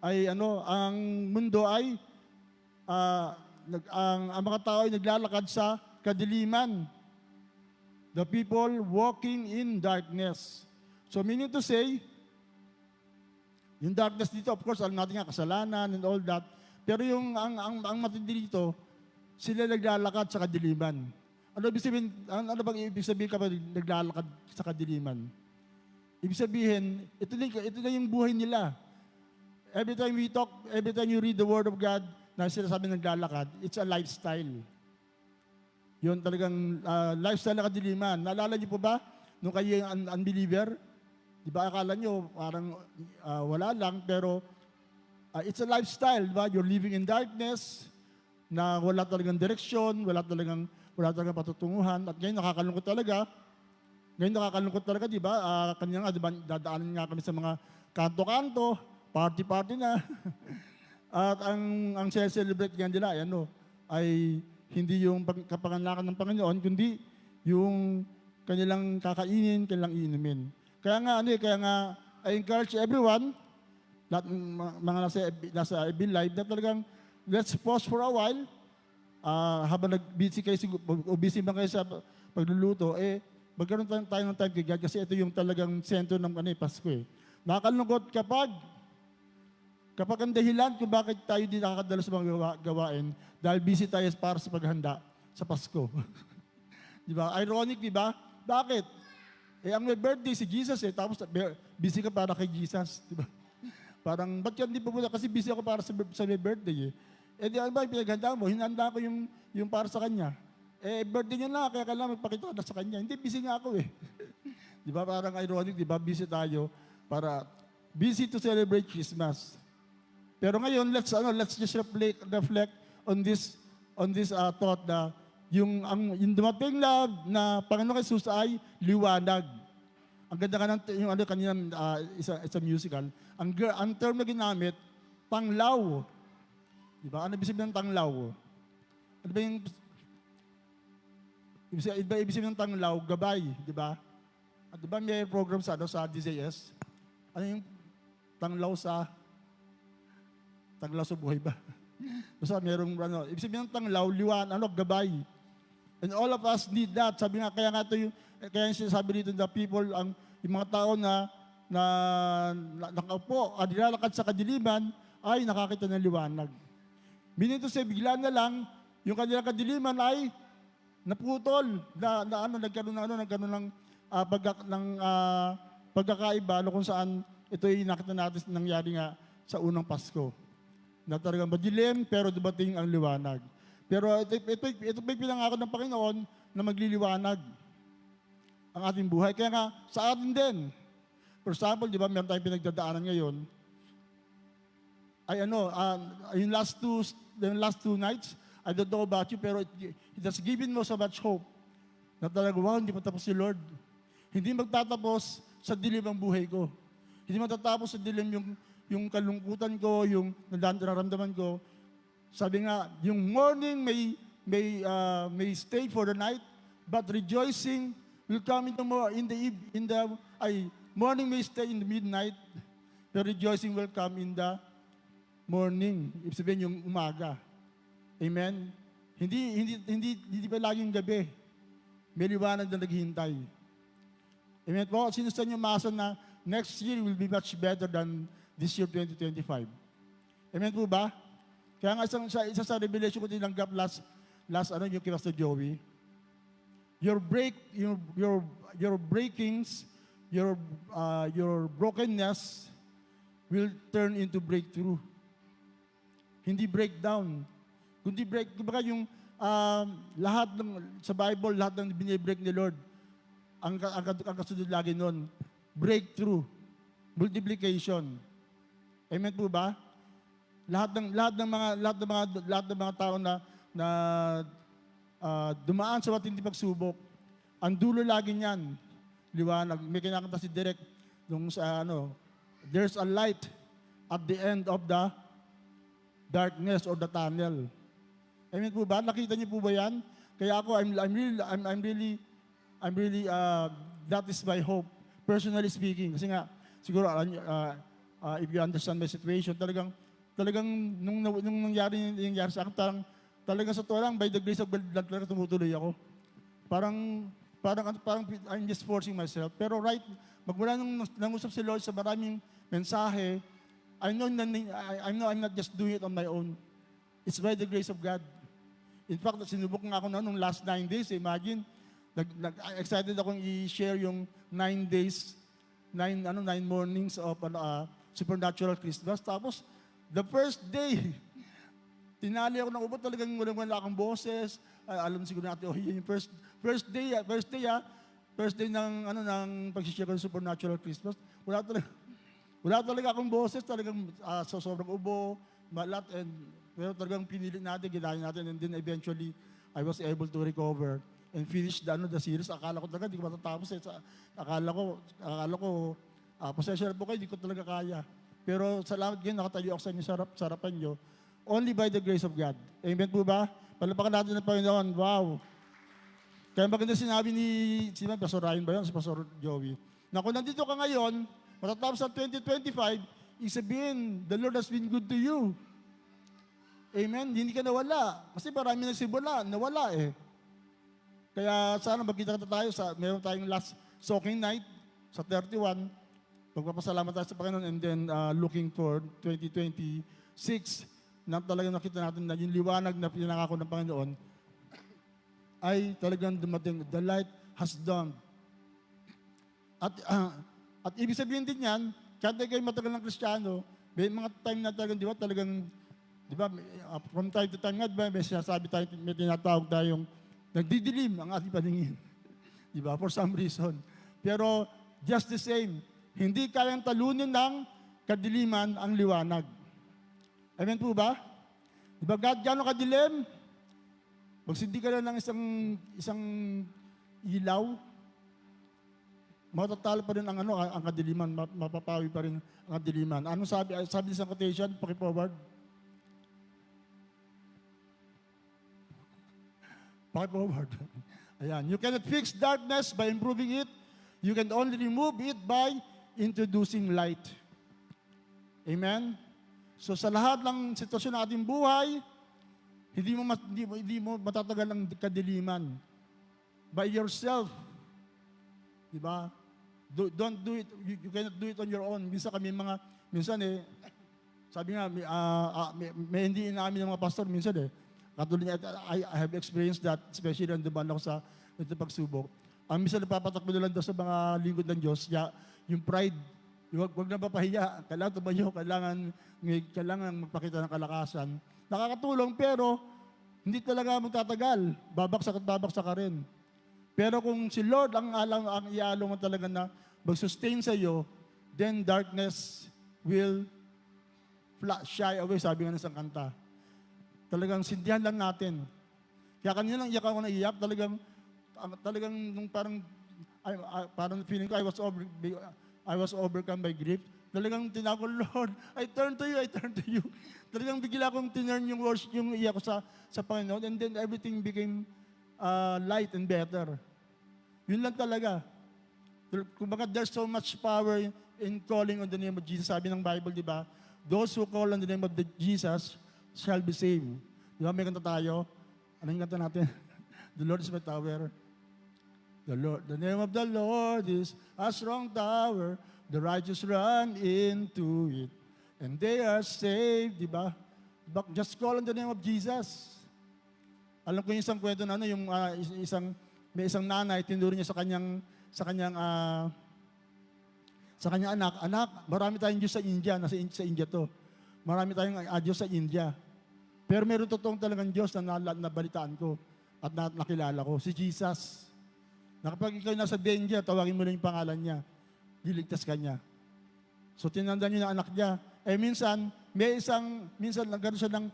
H: ay ang mundo ay, ang mga tao ay naglalakad sa kadiliman. The people walking in darkness. So meaning to say, yung darkness dito, of course, alam natin nga, kasalanan and all that. Pero ang matindi dito, sila naglalakad sa kadiliman. Ano bang ibig sabihin kapag naglalakad sa kadiliman? Ibig sabihin, ito na yung buhay nila. Every time we talk, every time you read the Word of God, na sinasabi naglalakad, it's a lifestyle. Yun talagang lifestyle na kadiliman. Naalala niyo po ba, nung kayo yung unbeliever, di ba akala niyo parang wala lang, pero it's a lifestyle, di ba? You're living in darkness, na wala talagang direksyon, wala talagang patutunguhan, at ngayon nakakalungkot talaga, di ba? Kanya nga, di ba, dadaanan nga kami sa mga kanto-kanto, party-party na. At ang celebrate nga nila ay hindi yung kapanganakan ng Panginoon, kundi yung kanilang kakainin, kanilang iinumin. Kaya nga, I encourage everyone, lahat mga nasa FB Live, na talagang let's pause for a while, habang busy man kayo sa pagluluto, magkaroon tayo ng time kay God, kasi ito yung talagang sentro ng Pasko eh. Nakakalungkot kapag ang dahilan kung bakit tayo di nakakadala sa mga gawain, dahil busy tayo para sa paghanda sa Pasko. Di ba? Ironic, di ba? Bakit? Ang may birthday si Jesus tapos busy ka para kay Jesus. Di ba? Parang, ba't ka hindi pupunta? Kasi busy ako para sa may birthday di ano ba yung pinaghanda mo? Hinanda ko yung para sa kanya. Birthday niya na, kaya kailangan magpakita na sa kanya. Hindi, busy nga ako Di ba? Parang ironic, di ba? Busy tayo busy to celebrate Christmas. Pero ngayon, let's just reflect on this thought na yung dumating na Panginoon Jesus ay liwanag. Ang ganda ka yung kanina isa musical. Ang term na ginamit, tanglaw. Di ba? Ano ibig sabihin ng tanglaw? Ano ba yung ibig sabihin ng tanglaw? Gabay, di ba? At di ba may program sa DZS? Ano yung tanglaw sa buhay ba? Basta merong ibig sabihin ng tanglaw, gabay. And all of us need that. Sabi nga, kaya yung sinasabi dito na people, yung mga tao na nakaupo, nilalakad sa kadiliman, ay nakakita ng liwanag. Meaning to say, bigla na lang, yung kanilang kadiliman ay naputol, nagkaroon ng pagkakaiba, kung saan ito ay nakita natin nangyari nga sa unang Pasko. Na talagang madilim, pero dumating ang liwanag. Pero ito may pinangako ng Panginoon na magliliwanag ang ating buhay. Kaya nga, sa atin din. For example, di ba, meron tayong pinagdadaanan ngayon, ay yung last two nights, I don't know about you, pero it has given me so much hope na talaga, wow, hindi matapos si Lord. Hindi magtatapos sa dilim ang buhay ko. Hindi matatapos sa dilim yung kalungkutan ko, yung nararamdaman ko. Sabi nga, yung morning may stay for the night, but rejoicing will come morning may stay in the midnight, but rejoicing will come in the morning. Ibig sabihin yung umaga. Amen? Hindi pa laging gabi. May liwanag na naghihintay. Amen po? Sino sa inyo maasa na next year will be much better than this year 2025? Amen po ba? Kaya nga isa sa revelation ko tinanggap last yung kay Pastor Joey, your breakings, your brokenness will turn into breakthrough. Hindi breakdown. Kundi kumbaga yung lahat sa Bible, lahat ng binibreak ni Lord, ang kasunod lagi nun, breakthrough, multiplication. Amen po ba? Lahat ng mga tao na dumaan sa matinding pagsubok, ang dulo lagi niyan, liwanag. May kinakanta si Derek nung sa there's a light at the end of the darkness or the tunnel. Amen po ba? Nakita niyo po ba yan? Kaya ako, I'm really, that is my hope. personally speaking, kasi nga, siguro, if you understand my situation, talagang nung nangyari sa akin, talagang sa tuwa lang, by the grace of God, talaga tumutuloy ako. Parang I'm just forcing myself. Pero magmula nung nangusap si Lord sa maraming mensahe, I know I'm not just doing it on my own. It's by the grace of God. In fact, sinubok nga ako nung last 9 days. Imagine, excited akong i-share yung 9 days, 9 mornings of supernatural Christmas. Tapos, the first day, tinali ako ng ubo, talagang wala akong boses. Alam siguro natin, yun yung first day ng pag-share ko ng supernatural Christmas. Wala talaga akong boses, talagang sobrang ubo, malat, pero talagang pinili natin, ginaya natin, and then eventually, I was able to recover and finish the series. Akala ko talaga, di ko matatapos. Akala ko, pasensya na po kayo, di ko talaga kaya. Pero salamat ngayon, nakatayo ako sa inyo, sarapan nyo. Only by the grace of God. Amen po ba? Palapakan natin ng Panginoon. Wow! Kaya maganda sinabi si Pastor Ryan ba yun? Si Pastor Joey. Na kung nandito ka ngayon, matatapos sa 2025, isabihin, the Lord has been good to you. Amen? Hindi ka nawala. Kasi marami nagsibula, nawala eh. Kaya sana magkita tayo meron tayong last soaking night sa 31. Magpapasalamat tayo sa Panginoon and then looking for 2026 na talagang nakita natin na yung liwanag na pinangako ng Panginoon ay talagang dumating. The light has dawned. At ibig sabihin din yan, kahit kayo matagal ng Kristiyano, may mga time na talagang, di ba, from time to time nga, may sinasabi tayo, may tinatawag tayong nagdidilim ang ating paningin. Di ba? For some reason. Pero, just the same, hindi kayang talunin ng kadiliman ang liwanag. Amen po ba? Di ba, God, gano'ng kadilim? Magsindi ka lang ng isang ilaw, matatalo pa rin ang kadiliman, mapapawi pa rin ang kadiliman. Anong sabi sa quotation? Paki-forward. Paki-forward. Ayan. You cannot fix darkness by improving it. You can only remove it by introducing light. Amen? So sa lahat ng sitwasyon ng ating buhay, hindi mo matatagal ang kadiliman. By yourself. Diba? Don't do it. You cannot do it on your own. Minsan sabi nga, may hindi inamin ng mga pastor, minsan katulad niya, I have experienced that, especially nang dumaan ako sa ito pagsubok. Ang minsan napapatakbo na lang daw sa mga lingkod ng Diyos, yung pride, huwag na mapahiya, kailangan tumayo, kailangan magpakita ng kalakasan. Nakakatulong, pero hindi talaga magtatagal. Babaksak ka rin. Pero kung si Lord ang iaalong mo talaga na mag-sustain sa iyo, then darkness will shy away, sabi nga ng isang kanta. Talagang sindihan lang natin. Kaya kanina lang iyak ako na iyak, talagang nung parang feeling ko I was overcome by grief. Talagang tinawag ko, Lord, I turn to you. Talagang bigla akong tinurn yung worship, yung iyak ko sa Panginoon, and then everything became light and better. Yun lang talaga. Kumbaga, there's so much power in calling on the name of Jesus. Sabi ng Bible, di ba? Those who call on the name of Jesus shall be saved. Di ba? May kanta tayo. Anong kanta natin? The Lord is my tower. The name of the Lord is a strong tower. The righteous run into it, and they are saved, di ba? But just call on the name of Jesus. Alam ko yung isang kwento na may isang nanay, tinuro niya sa kanyang anak, marami tayong Diyos sa India, sa India to. Marami tayong Diyos sa India. Pero meron totoong talagang Diyos na nabalitaan ko at nakilala ko, si Jesus. Na kapag ikaw nasa danger, tawagin mo na yung pangalan niya. Liligtas ka niya. So tinandaan niyo ng anak niya. Minsan nagkaroon siya ng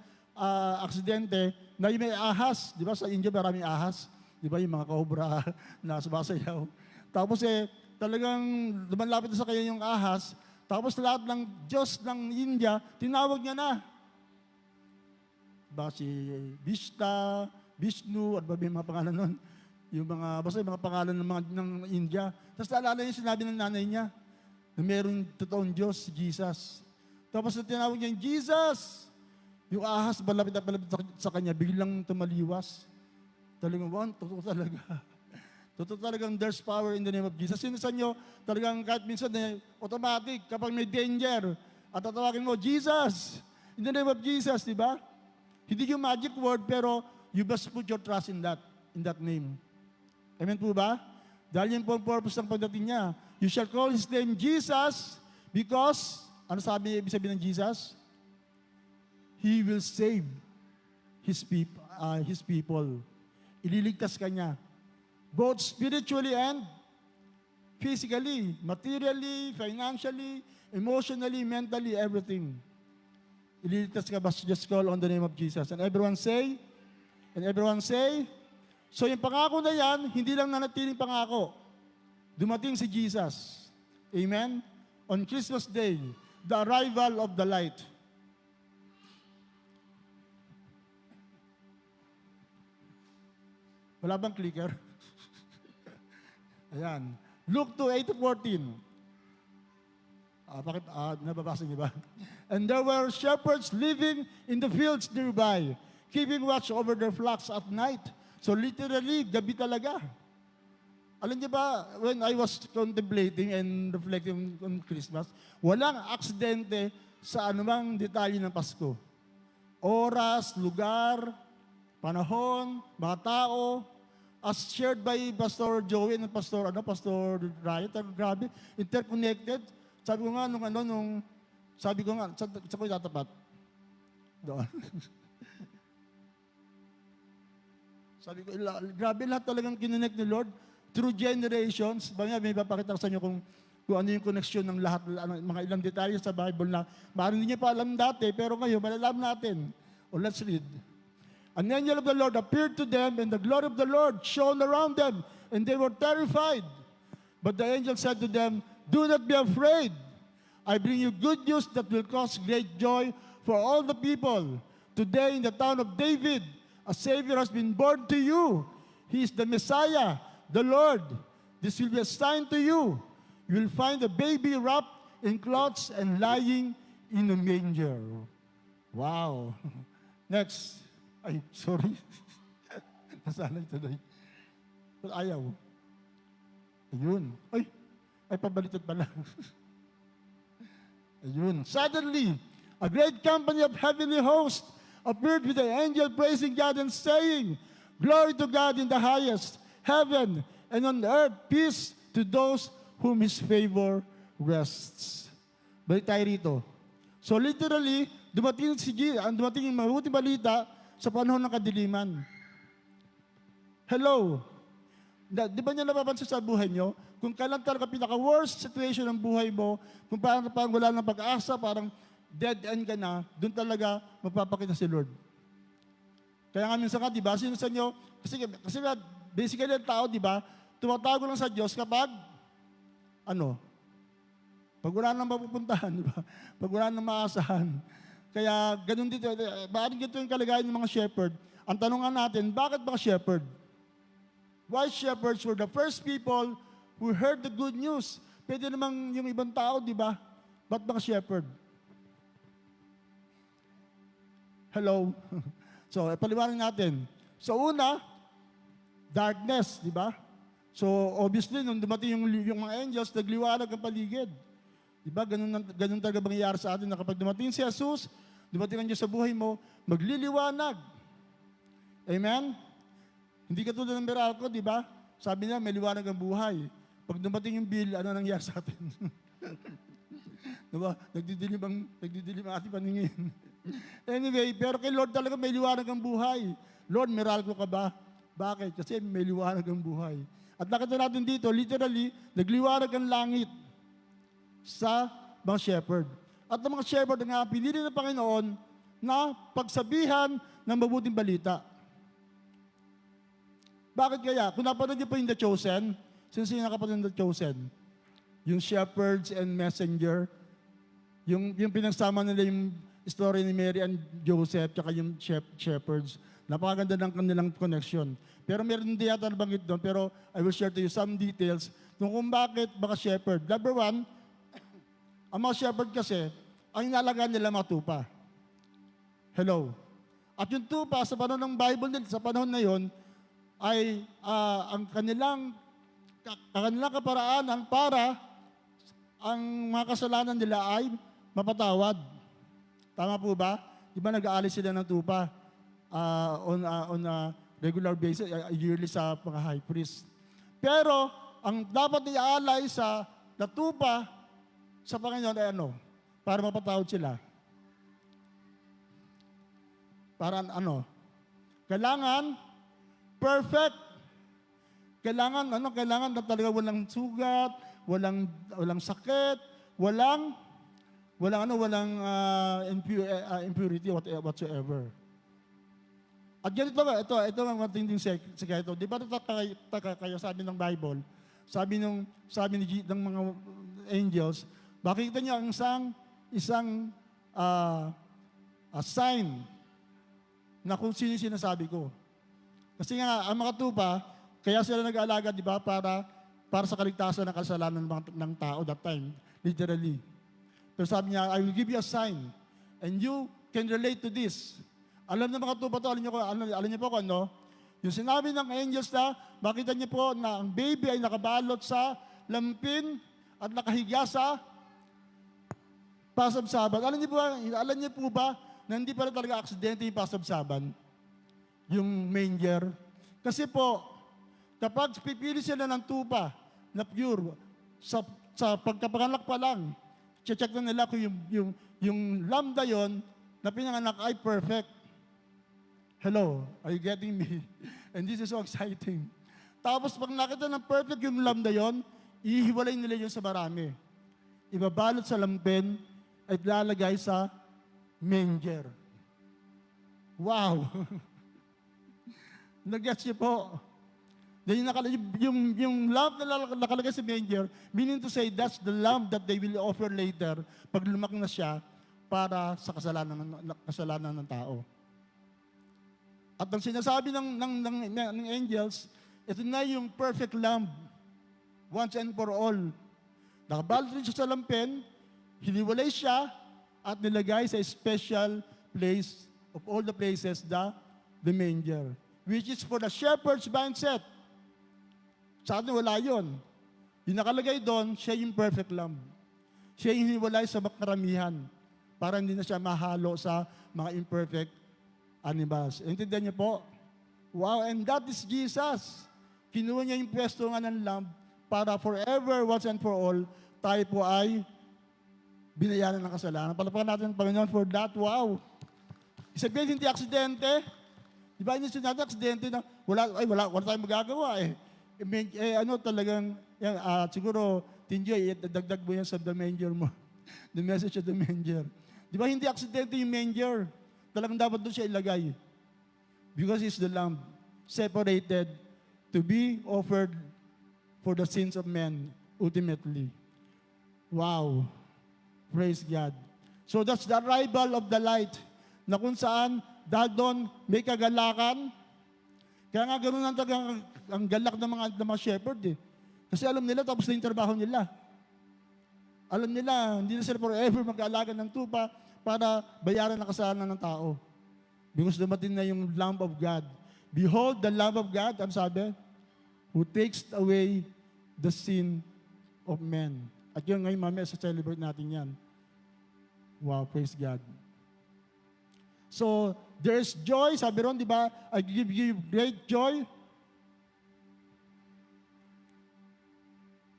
H: aksidente na may ahas. Di ba sa India maraming ahas? Di ba yung mga cobra na sumasayaw? Tapos talagang lumalapit sa kanya yung ahas. Tapos lahat ng Diyos ng India, tinawag niya na. Diba si Vishnu, at ba yung mga pangalan nun? basta yung mga pangalan ng India. Tapos naalala niya yung sinabi ng nanay niya na mayroong totoong Diyos, si Jesus. Tapos na tinawag niya, Jesus! Yung ahas, balapit na balapit sa kanya, biglang tumaliwas. Talagang, totoo talaga. Totoo talagang there's power in the name of Jesus. Sino sa inyo, talagang kahit minsan automatic, kapag may danger, at tatawagin mo, Jesus! In the name of Jesus, di ba? Hindi yung magic word, pero you must put your trust in that name. Amen po ba? Dahil yun po ang purpose ng pagdating niya. You shall call His name Jesus because, ano ibig sabihin ng Jesus? He will save His people. Ililigtas ka niya. Both spiritually and physically, materially, financially, emotionally, mentally, everything. Ililigtas ka, just call on the name of Jesus. And everyone say, so yung pangako na yan, hindi lang nanatiling pangako. Dumating si Jesus. Amen? On Christmas Day, the arrival of the light. Wala bang clicker? Ayan. Luke 2:8-14. Nababasa niyo ba? And there were shepherds living in the fields nearby, keeping watch over their flocks at night. So literally, gabi talaga. Alam niyo ba, when I was contemplating and reflecting on Christmas, walang aksidente sa anumang detalye ng Pasko. Oras, lugar, panahon, mga tao, as shared by Pastor Joey and Pastor Riot, grabe, interconnected. Sabi ko nga, sabi ko nga, sa ko itatapat? Doon. Sabi ko, grabe lahat talagang kinonect ni Lord through generations. May papakita ko sa inyo kung ano yung connection ng lahat, mga ilang detalye sa Bible na maaaring hindi niyo pa alam dati, pero ngayon, malalaman natin. Let's read. An angel of the Lord appeared to them, and the glory of the Lord shone around them, and they were terrified. But the angel said to them, do not be afraid. I bring you good news that will cause great joy for all the people. Today in the town of David, a Savior has been born to you. He is the Messiah, the Lord. This will be a sign to you. You will find a baby wrapped in cloths and lying in a manger. Wow. Next. Ay, sorry. Nasanay tuloy. Pero ayaw. Ayun. Ay, pabaliktad pala. Ayun. Suddenly, a great company of heavenly hosts appeared with the angel praising God and saying, Glory to God in the highest heaven, and on earth peace to those whom His favor rests. Balik tayo rito. So literally, dumating yung mabuting balita sa panahon ng kadiliman. Hello. Di ba niyo napapansin sa buhay niyo? Kung kailan talaga pinaka-worst situation ng buhay mo, kung parang wala ng pag-asa, parang dead end ka na, doon talaga magpapakita si Lord. Kaya nga minsan di ba, sino sa inyo, kasi basically ang tao, di ba, tumatago lang sa Diyos kapag, pag wala nang mapupuntahan, di ba? Pag wala nang maasahan. Kaya ganun dito, bakit ganito yung kalagayan ng mga shepherd? Ang tanong nga natin, bakit mga shepherd? Why shepherds were the first people who heard the good news? Pwede namang yung ibang tao, di ba? Ba't mga shepherd? Hello? So, paliwanag natin. So, una, darkness, di ba? So, obviously, nung dumating yung mga angels, nagliwanag ang paligid. Di ba? Ganun talaga mangyayari sa atin na kapag dumating si Jesus, dumating ang Diyos sa buhay mo, magliliwanag. Amen? Hindi katulad ng Meralco, di ba? Sabi niya, may liwanag ang buhay. Pag dumating yung bill, ano nangyari sa atin? Diba? Nagdidilim ang ating paningin. Anyway, pero kay Lord talaga may liwanag ang buhay. Lord, Meralco ka ba? Bakit? Kasi may liwanag ang buhay. At nakita natin dito, literally, nagliwanag ang langit sa mga shepherd. At ang mga shepherd ang pinili ng Panginoon na pagsabihan ng mabuting balita. Bakit kaya? Kung napanood niyo po yung The Chosen, sino nakapanood ng The Chosen? Yung shepherds and messenger, yung pinagsama nila yung story ni Mary and Joseph, tsaka yung shepherds. Napakaganda ng kanilang connection. Pero meron din yata nabanggit doon, pero I will share to you some details kung bakit mga shepherd. Number one, ang mga shepherd kasi, ang inalagaan nila mga tupa. Hello. At yung tupa, sa panahon ng Bible nila, sa panahon na yon, ay ang kanilang kaparaanan para ang mga kasalanan nila ay mapatawad. Tama po ba? Di ba nag-aalis sila ng tupa on a regular basis, yearly sa mga high priest. Pero, ang dapat iaalay sa natupa sa Panginoon ay ano? Para mapatawad sila. Para ano? Kailangan perfect. Kailangan na talaga walang sugat, walang sakit, walang impurity whatsoever. At ganito ba, ito ang matinding sekreto. Di ba nataka kayo, sabi ng Bible, sabi ng mga angels, makikita niyo ang isang sign na kung sino sinasabi ko. Kasi nga, ang mga tupa, kaya sila nag-aalaga, di ba, para sa kaligtasan ng kasalanan ng tao that time, literally. Pero sabi niya, I will give you a sign, and you can relate to this. Alam ng mga tupa to, alam niyo po kung ano? Yung sinabi ng angels na, makita niyo po na ang baby ay nakabalot sa lampin at nakahiga sa pasabsaban. Alam niyo po ba na hindi pa rin talaga aksidente yung pasabsaban? Yung manger. Kasi po, kapag pipili sila ng tupa na pure, sa pagkapanganak pa lang, check na nila kung yung lambda yon na pinanganak ay perfect. Hello, are you getting me? And this is so exciting. Tapos pag nakita ng perfect yung lambda yon, ihiwalay nila yun sa marami. Ibabalot sa lampin at lalagay sa manger. Wow! Nag-gets niyo po. Then yung lamb na nakalagay sa manger, meaning to say, that's the lamb that they will offer later pag lumaki na siya para sa kasalanan ng tao. At ang sinasabi ng angels, ito na yung perfect lamb, once and for all. Nakabalot rin siya sa lampin, hiniwalay siya, at nilagay sa special place of all the places, the manger, which is for the shepherd's mindset. Sa atin, wala yun. Yung nakalagay doon, siya yung perfect lamb. Siya yung hiniwalay sa karamihan para hindi na siya mahalo sa mga imperfect animals. Intindihan niyo po? Wow, and that is Jesus. Kinuha niya yung pwesto nga ng lamb para forever, once and for all, tayo po ay binayaran ng kasalanan. Palapakan natin ang Panginoon for that. Wow! Isabihin, hindi aksidente. Di ba, hindi natin aksidente na wala tayong magagawa eh. Talagang, siguro, Tinjoy, dagdag mo yan sa the manger mo. The message of the manger. Di ba, hindi aksidente yung manger. Talagang dapat doon siya ilagay. Because He's the lamb, separated to be offered for the sins of men, ultimately. Wow! Praise God. So that's the arrival of the light, na kung saan, dahil doon, may kagalakan. Kaya nga ganoon ang galak ng mga shepherd eh. Kasi alam nila, tapos na yung trabaho nila. Alam nila, hindi na sila forever mag-aalaga ng tupa para bayaran ang kasalanan ng tao. Because dumating na yung Lamb of God. Behold, the Lamb of God, ang sabi, who takes away the sin of men. At yun ngayon, mamaya, sa-celebrate natin yan. Wow, praise God. So, there's joy. Sabi ron, di ba? I give you great joy.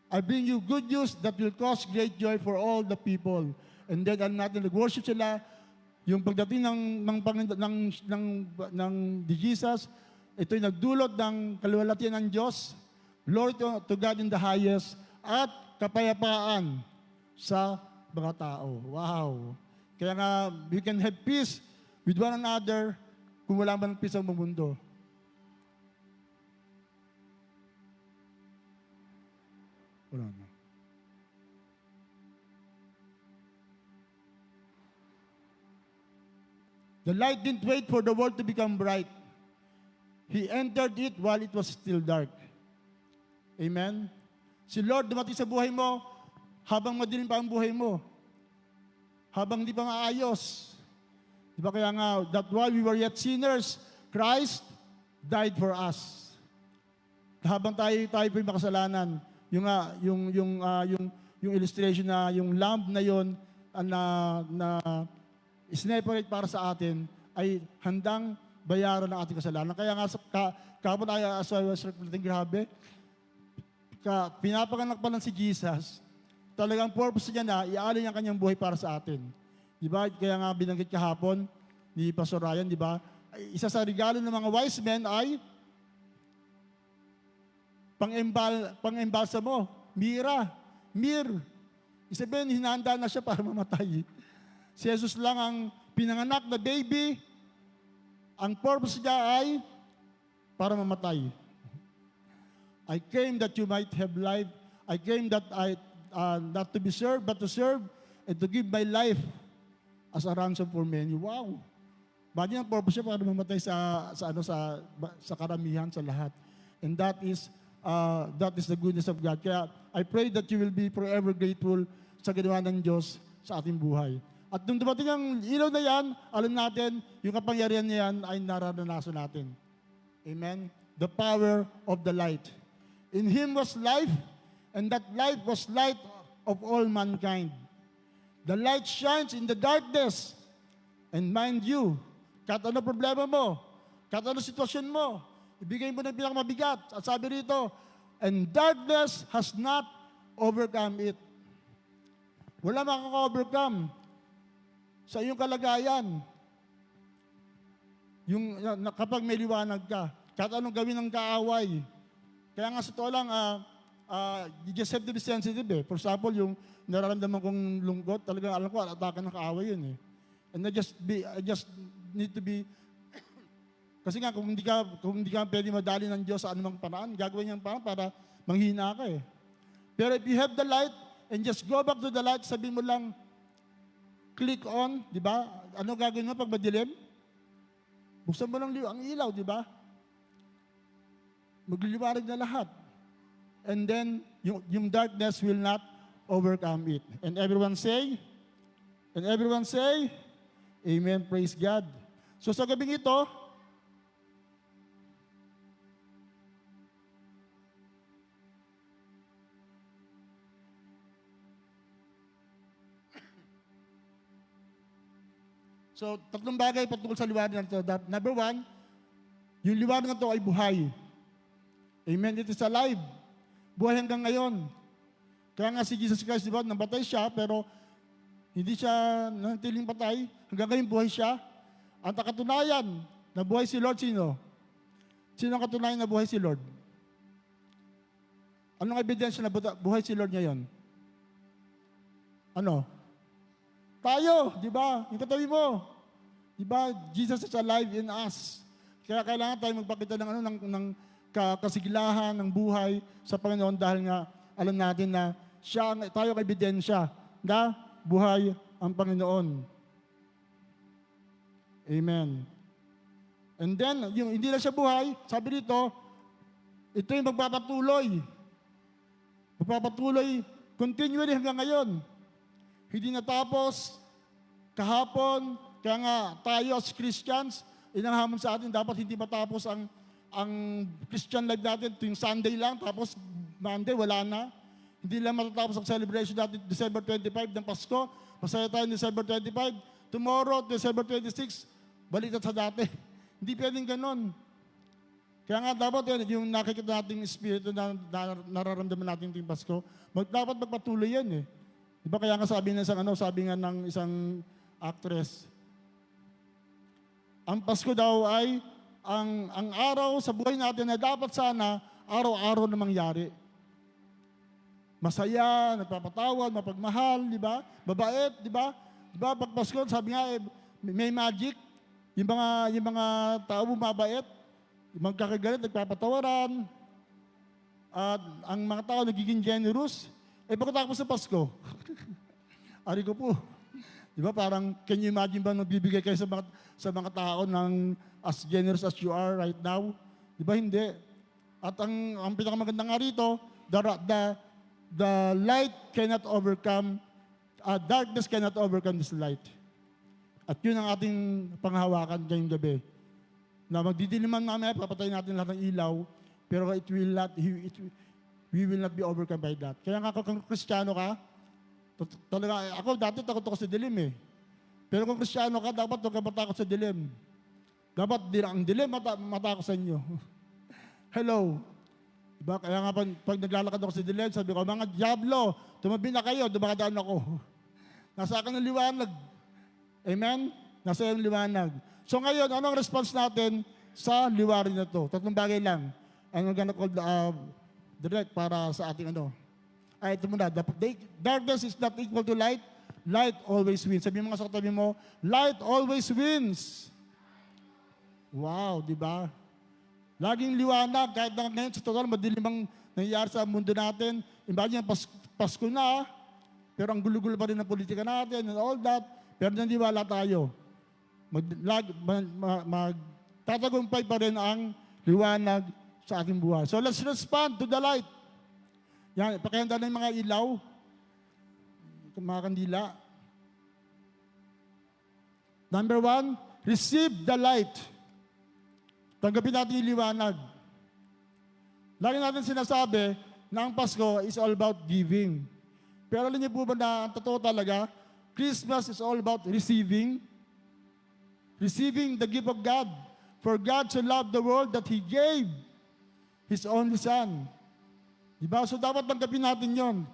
H: I bring you good news that will cause great joy for all the people. And then, natin nag-worship sila, yung pagdating ng Jesus, ito'y nagdulot ng kaluwalhatian ng Diyos, glory to God in the highest, at kapayapaan sa mga tao. Wow! Kaya nga, we can have peace with one another kung wala man peace ang mundo. Wala na. The light didn't wait for the world to become bright. He entered it while it was still dark. Amen? Si Lord dumating sa buhay mo habang madilim pa ang buhay mo. Habang di pa maayos. Di ba kaya nga, that while we were yet sinners, Christ died for us. Habang tayo po'y makasalanan, yung illustration na yung lamb na yon na separate para sa atin ay handang bayaran ng ating kasalanan. Kaya nga kapag as I was reflecting, grabe, pinapanganak pa lang si Jesus, talagang purpose niya na ialay ang kanyang buhay para sa atin. Di ba? Kaya nga binanggit kahapon ni Pastor Ryan, di ba? Isa sa regalo ng mga wise men ay pang-embalsa mo, myrrh. Isabihin, hinahanda na siya para mamatay. Si Jesus lang ang pinanganak na baby, ang purpose niya ay para mamatay. I came that you might have life. I came that not to be served, but to serve and to give my life as a ransom for many. Wow! Bakit ang purpose niya para mamatay sa karamihan, sa lahat. And that is the goodness of God. Kaya I pray that you will be forever grateful sa ginawa ng Diyos sa ating buhay. At nung dumating ang ilaw na yan, alam natin, yung kapangyarihan niya yan ay nararanasan natin. Amen? The power of the light. In Him was life, and that light was light of all mankind. The light shines in the darkness. And mind you, kahit ano problema mo, kahit ano sitwasyon mo, ibigay mo ng pinakamabigat. At sabi rito, and darkness has not overcome it. Wala makaka-overcome sa iyong kalagayan. Kapag may liwanag ka, kahit anong gawin ng kaaway. Kaya nga sa totoo lang, you just have to be sensitive eh. For example, yung nararamdaman kong lungkot, talagang alam ko, atake ng kaaway yun eh. And I just need to be, kasi nga kung hindi ka pwede madali ng Diyos sa anumang paraan, gagawin niyang paraan para manghina ka eh. Pero if you have the light, and just go back to the light, sabihin mo lang, click on, di ba? Ano gagawin mo pag madilim? Buksan mo lang ang ilaw, di ba? Magliliwanag na lahat. And then, yung darkness will not overcome it. And everyone say, Amen, praise God. So sa gabing ito, so, tatlong bagay patungkol sa liwanag na ito. Number one, yung liwanag na ito ay buhay. Amen. It is alive. Buhay hanggang ngayon. Kaya nga si Jesus Christ, di ba, nabatay siya, pero hindi siya nanatiling patay. Hanggang ngayon buhay siya. Ang katunayan na buhay si Lord, sino? Sino ang katunayan na buhay si Lord? Anong ebidensya na buhay si Lord ngayon? Ano? Tayo, di ba? Yung katabi mo. Di ba? Jesus is alive in us. Kaya kailangan tayo magpakita ng kasiglahan ng buhay sa Panginoon dahil nga alam natin na tayo ang ebidensya na buhay ang Panginoon. Amen. And then, yung hindi na siya buhay, sabi dito, ito yung magpapatuloy. Magpapatuloy continually hanggang ngayon. Hindi natapos kahapon, kaya nga tayo as Christians, inanghamon sa atin, dapat hindi matapos ang Christian life natin tuwing Sunday lang, tapos Monday, wala na. Hindi lang matatapos ang celebration natin December 25 ng Pasko. Masaya tayo December 25. Tomorrow, December 26, balik na sa dati. Hindi pwedeng ganon. Kaya nga dapat yung nakikita nating espiritu na nararamdaman natin tuwing Pasko, dapat magpatuloy yan eh. Diba kaya nga sabi ng isang actress, ang Pasko daw ay ang araw sa buhay natin na dapat sana araw-araw na mangyari. Masaya, nagpapatawad, mapagmahal, di ba? Mabait, di ba? Di ba pag Pasko, sabi nga may magic. Yung mga tao mabait, yung magkakagalit, nagpapatawaran. At ang mga tao nagiging generous. Pagkatapos sa Pasko, ari ko po. Di ba parang, can you imagine ba nagbibigay kayo sa mga tao ng as generous as you are right now? Di ba hindi? At ang pinakamaganda nga rito, the light cannot overcome, darkness cannot overcome this light. At yun ang ating panghawakan ngayong gabi. Na magdidiliman namin, papatayin natin lahat ng ilaw, pero we will not be overcome by that. Kaya nga kung Kristiyano ka, talaga, ako dati takot ako sa dilim eh. Pero kung Kristiyano ka, dapat huwag ka matakot sa dilim. Dapat ang dilim matakot sa inyo. Hello. Diba? Kaya nga pag naglalakad ako sa dilim, sabi ko, mga diablo, tumabi na kayo, dumakadaan ako. Nasa akin ang liwanag. Amen? Nasa yung liwanag. So ngayon, anong response natin sa liwanag na to? Tatlong bagay lang. I'm gonna call direct para sa ating ano. Ay, ito muna. Darkness is not equal to light. Light always wins. Sabi mo nga sa katabi mo, light always wins. Wow, di ba? Laging liwanag. Kahit na ngayon sa total, madilim ang nangyayari sa mundo natin. Imagine, Pasko na, pero ang gulo-gulo pa rin ng politika natin and all that. Pero nandiwala tayo. Magtatagumpay pa rin ang liwanag sa ating buhay. So let's respond to the light. Yan, pakihanda na yung mga ilaw. Mga kandila. Number 1, receive the light. Tanggapin natin yung liwanag. Lagi natin sinasabi na ang Pasko is all about giving. Pero alam niyo po ba na ang totoo talaga, Christmas is all about receiving. Receiving the gift of God. For God so loved the world that He gave His only Son. Diba? So dapat tanggapin natin yon.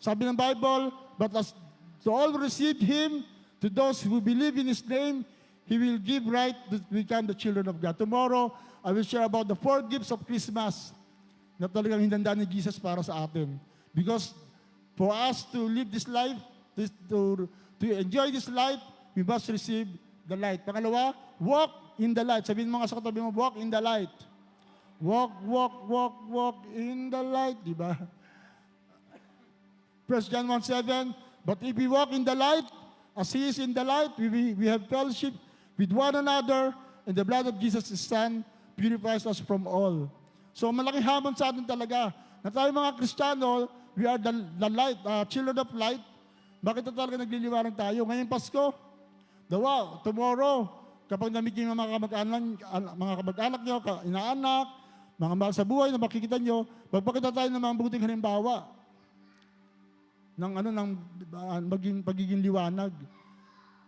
H: Sabi ng Bible, but as to all who received Him, to those who believe in His name, He will give right to become the children of God. Tomorrow, I will share about the 4 gifts of Christmas na talagang hinanda ni Jesus para sa atin. Because for us to live this life, to enjoy this life, we must receive the light. Pangalawa, walk in the light. Sabihin mo nga sa katabi mo, walk in the light. Walk, walk, walk, walk in the light. Diba? 1 John 1:7, but if we walk in the light, as He is in the light, we have fellowship with one another, and the blood of Jesus, His Son, purifies us from all. So malaking hamon sa atin talaga, na tayo mga Kristiyano, we are the light, children of light. Bakit talaga nagliliwanag tayo? Ngayong Pasko, tomorrow, kapag namiging mga kamag-anak nyo, inaanak, mga mahal sa buhay na makikita nyo, magpakita tayo ng mga buting halimbawa ng pagiging liwanag.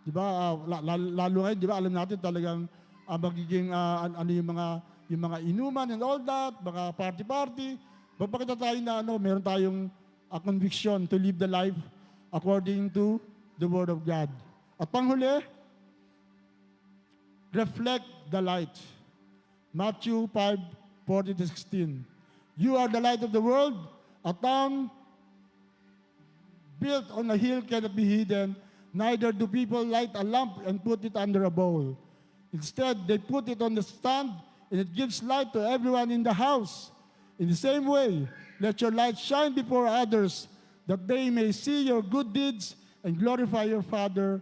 H: Di ba? Lalo ngayon, di ba, alam natin talagang magiging yung mga inuman and all that, mga party-party. Magpakita tayo na meron tayong conviction to live the life according to the Word of God. At panghuli, reflect the light. Matthew 5:14-16. You are the light of the world. A town built on a hill cannot be hidden. Neither do people light a lamp and put it under a bowl. Instead, they put it on the stand, and it gives light to everyone in the house. In the same way, let your light shine before others, that they may see your good deeds and glorify your Father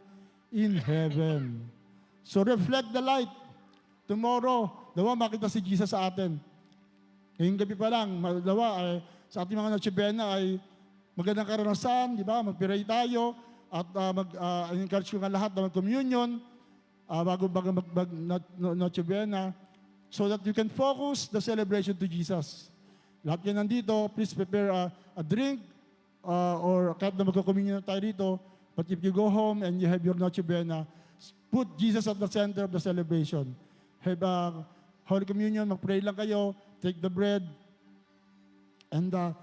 H: in heaven. So reflect the light. Tomorrow, makita si Jesus sa atin. Ngayong gabi pa lang, sa ating mga Noche Buena ay magandang karanasan, di ba? Mag-pray tayo at encourage ko nga lahat na mag-communion bago Noche Buena so that you can focus the celebration to Jesus. Lahat yan nandito, please prepare a drink or kahit na magka-communion tayo dito, but if you go home and you have your Noche Buena, put Jesus at the center of the celebration. Have Holy Communion, mag-pray lang kayo, take the bread, and the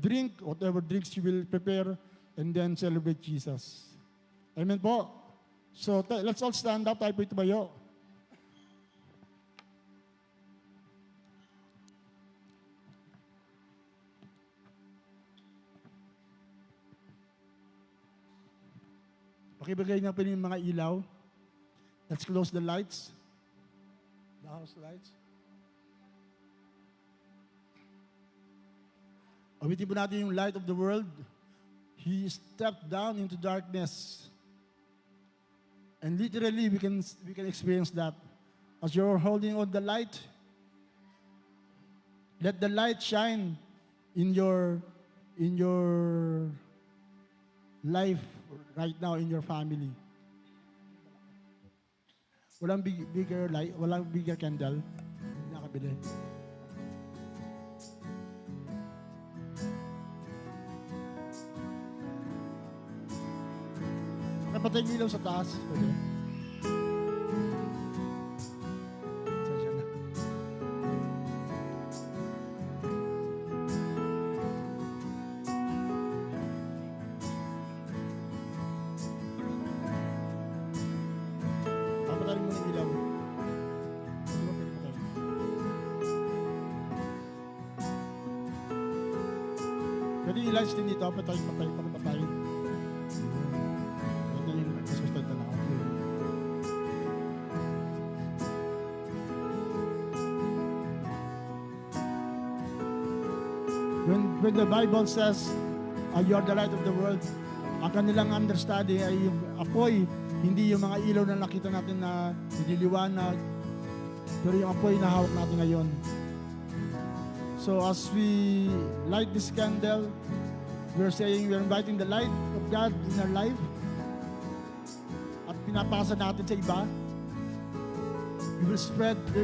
H: drink, whatever drinks you will prepare, and then celebrate Jesus. Amen po. So let's all stand up, tayo po tumayo. Pakibigay na po yung mga ilaw. Let's close the lights. The house lights. Awitin po natin yung light of the world. He stepped down into darkness. And literally, we can experience that. as you're holding on the light, let the light shine in your life right now, in your family. Walang bigger light, walang bigger candle. Hindi nakabili. Napatay yung ilaw sa taas. Pwede. Sensya na. Papatayin mo ng ilaw. Hindi ba pwede patayin? Pwede yung lights din dito. Patayin. Ito yung susunod na ako. When the Bible says, you are the light of the world, ang kanilang understanding ay yung apoy, hindi yung mga ilaw na nakita natin na nililiwanag, pero yung apoy na hawak natin ngayon. So as we light this candle, we're saying we're inviting the light of God in our life at pinapasa natin sa iba. We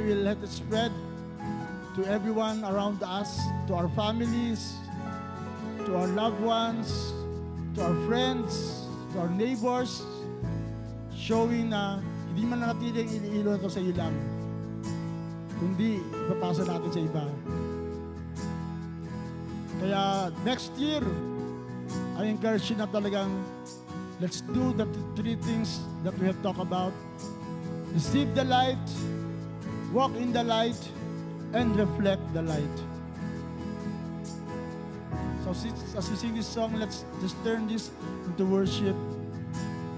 H: will let it spread to everyone around us, to our families, to our loved ones, to our friends, to our neighbors, showing na hindi man nanatiling iniilo ito sa iyo lang, kundi ipapasa natin sa iba. Kaya next year, I encourage you na talagang let's do the three things that we have talked about. Receive the light, walk in the light, and reflect the light. So as we sing this song, let's just turn this into worship.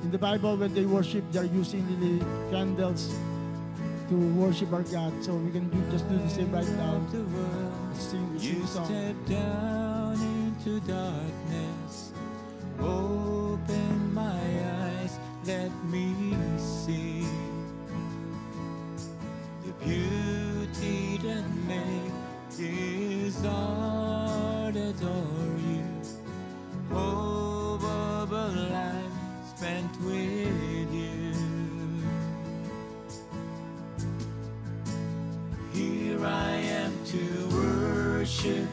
H: In the Bible, when they worship, they're using the candles to worship our God. So we can just do the same right now. Let's sing
G: You
H: this song.
G: step down into darkness, open my eyes, let me see the beauty that makes His heart adore you. Hope of a life spent with you. Here I am to worship,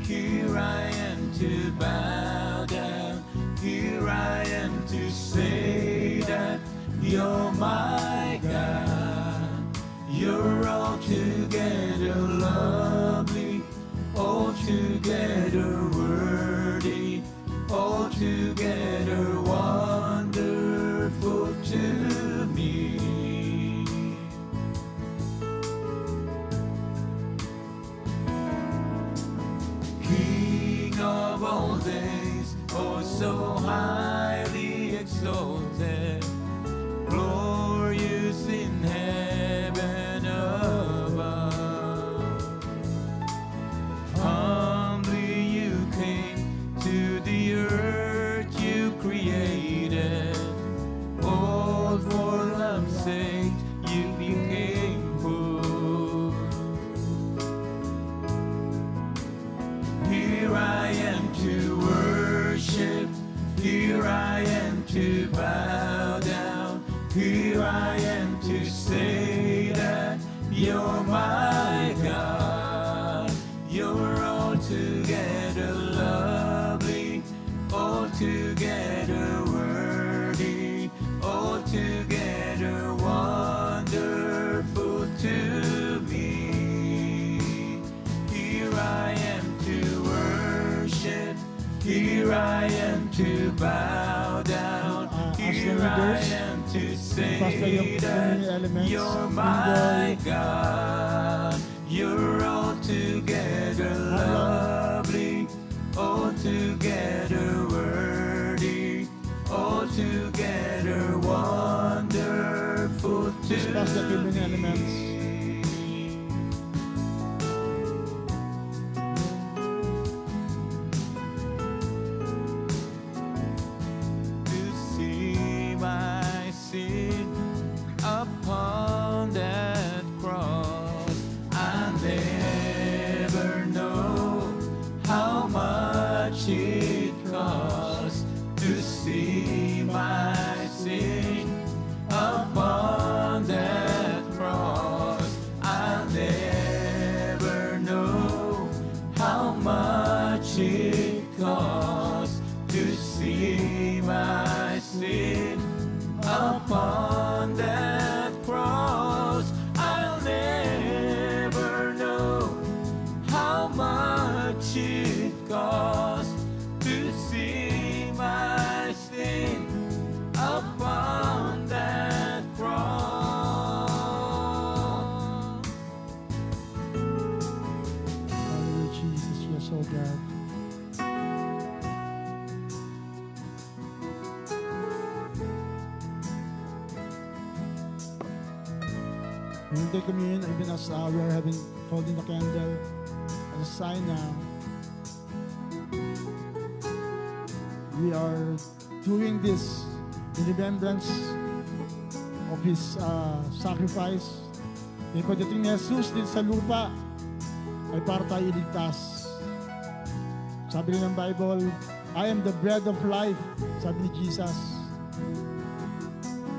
G: here I am to bow down, here I am to say that you're my God. You're altogether lovely, altogether worthy, altogether wonderful to me. King of all days, oh so highly exalted, glorious in heaven above. Humbly you came to the earth you created, all for love's sake you became poor. Here I am to worship, here I am to bow down, here I am to say that you're my God. You're altogether lovely, altogether worthy, altogether wonderful to me. Here I am to worship, here I am to bow down, here I am to say that you're my God. You're altogether lovely, altogether worthy, altogether wonderful to
H: Pass the giving elements.
G: me. To see my sin upon that cost to see my sin upon that cross. I'll never know how much it cost to see my sin upon that cross. I'll never know how much it cost to see my sin upon that cross.
H: Hallelujah, Jesus. Yes, oh God. When we take communion, even as we are holding the candle, as a sign na we are doing this in remembrance of His sacrifice. Yung pagdating ni Jesus din sa lupa ay para tayo iligtas. Sabi rin ng Bible, I am the bread of life, sabi ni Jesus.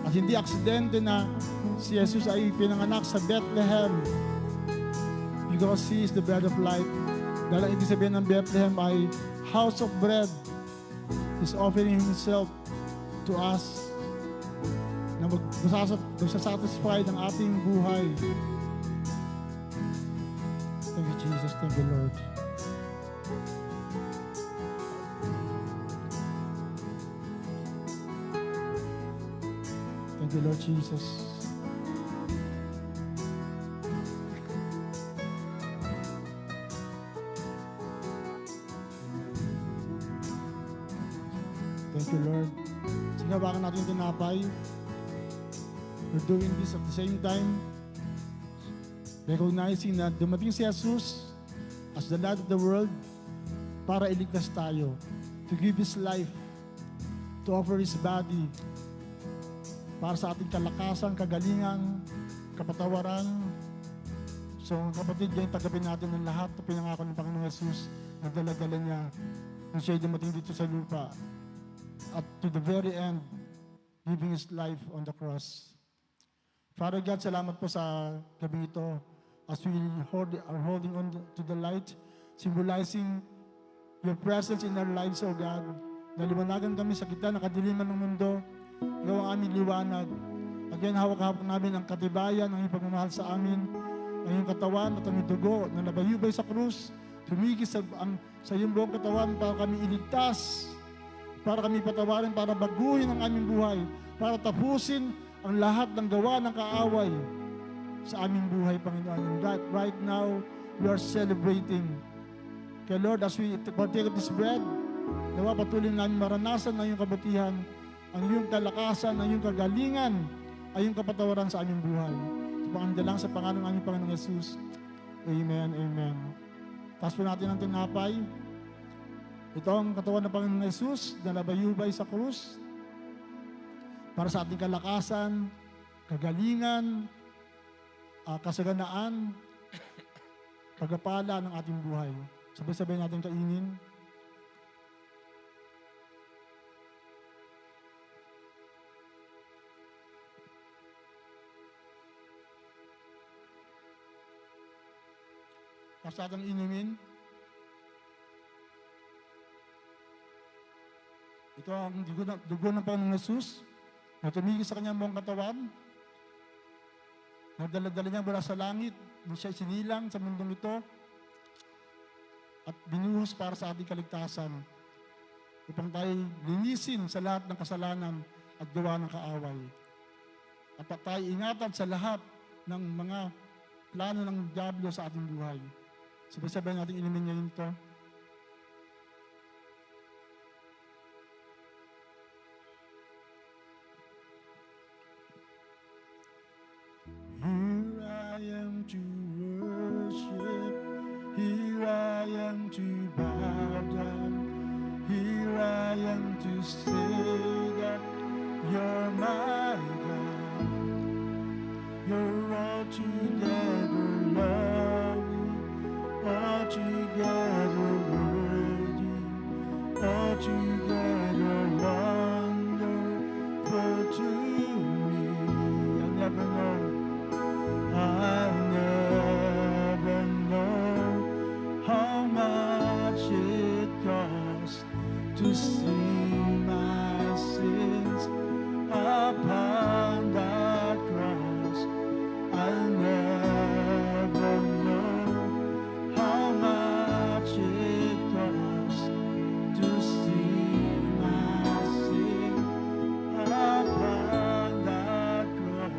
H: At hindi aksidente na si Jesus ay pinanganak sa Bethlehem because He is the bread of life. Dahil ang ibig sabihin ng Bethlehem ay house of bread. He's offering Himself to us na magsasatisfy ng ating buhay. Thank you, Jesus. Thank you, Lord. Thank you, Lord Jesus. Thank you, Lord. Sinabakan natin yung tinapay. We're doing this at the same time, recognizing na dumating si Jesus as the light of the world para iligtas tayo, to give His life, to offer His body, para sa ating kalakasan, kagalingan, kapatawaran. So, kapatid, ganyan tagapin natin ng lahat na pinangako ng Panginoong Jesus na dala-dala niya nung siya'y dumating dito sa lupa. At to the very end, giving His life on the cross. Father God, salamat po sa gabi ito as we are holding on to the light, symbolizing your presence in our lives, O God. Naliwanagan kami sa gitna ng kadiliman ng mundo. Ikaw ang aming liwanag. Again, hawak-hawak namin ang katibayan, ang iyong pagmamahal sa amin, ang iyong katawan at ang iyong dugo na nabayubay sa krus, tumigis sa iyong buong katawan para kami iligtas, para kami patawarin, para baguhin ang aming buhay, para tapusin ang lahat ng gawa ng kaaway sa aming buhay, Panginoon. And right now, we are celebrating. Kaya Lord, as we partake of this bread, nawa patuloy namin maranasan ang iyong kabutihan, ang iyong kalakasan, ang iyong kagalingan, ang iyong kapatawaran sa aming buhay. Ito po ang dalang sa pangalan ng aming Panginoong Jesus. Amen, amen. Taas po natin ang tinapay. Ito ang katawan ng Panginoong Jesus na nabayubay sa krus para sa ating kalakasan, kagalingan, kasaganaan, pagpapala ng ating buhay. Sabay-sabay natin kainin. Para sa ating inumin. Ito ang dugo ng Panginoong Jesus na tumigil sa kanyang buong katawan. Nagdala-dala niya mula sa langit, nung siya sinilang sa mundong ito at binuhos para sa ating kaligtasan upang tayo linisin sa lahat ng kasalanan at gawa ng kaaway. At tayo ingatan sa lahat ng mga plano ng diablo sa ating buhay. Sabay-sabay natin inumin ngayon ito. Here I am to worship, here I am to bow down, here I am to say that you're my God. You're altogether lovely, altogether altogether wonderful to me. I'll never know, I'll never know how much it costs to see my sins upon that cross. I'll never know how much it costs to see my sin upon that cross.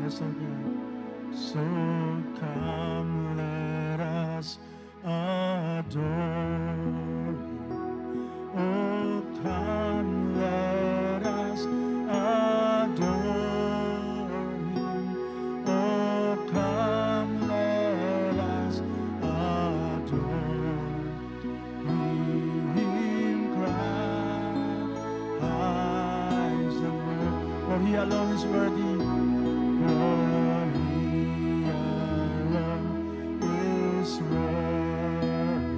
H: Yes, oh God. So come, let us adore Him. Oh, come, let us adore Him. Oh, come, let us adore Him. Christ the Lord, for He alone is worthy. For He alone is worthy.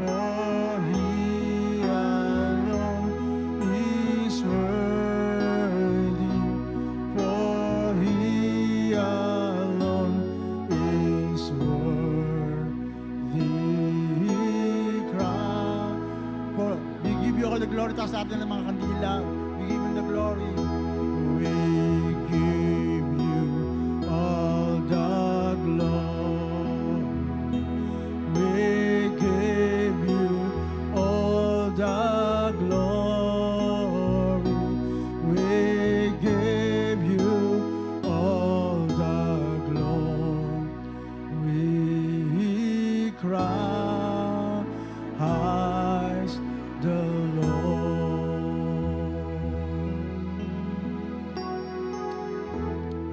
H: For He alone is worthy. For He alone is worthy. For we give you all the glory. Taas natin ng mga kandila. We give Him the glory. We give you all the glory. We give you all the glory. We give you all the glory. We Christ the Lord.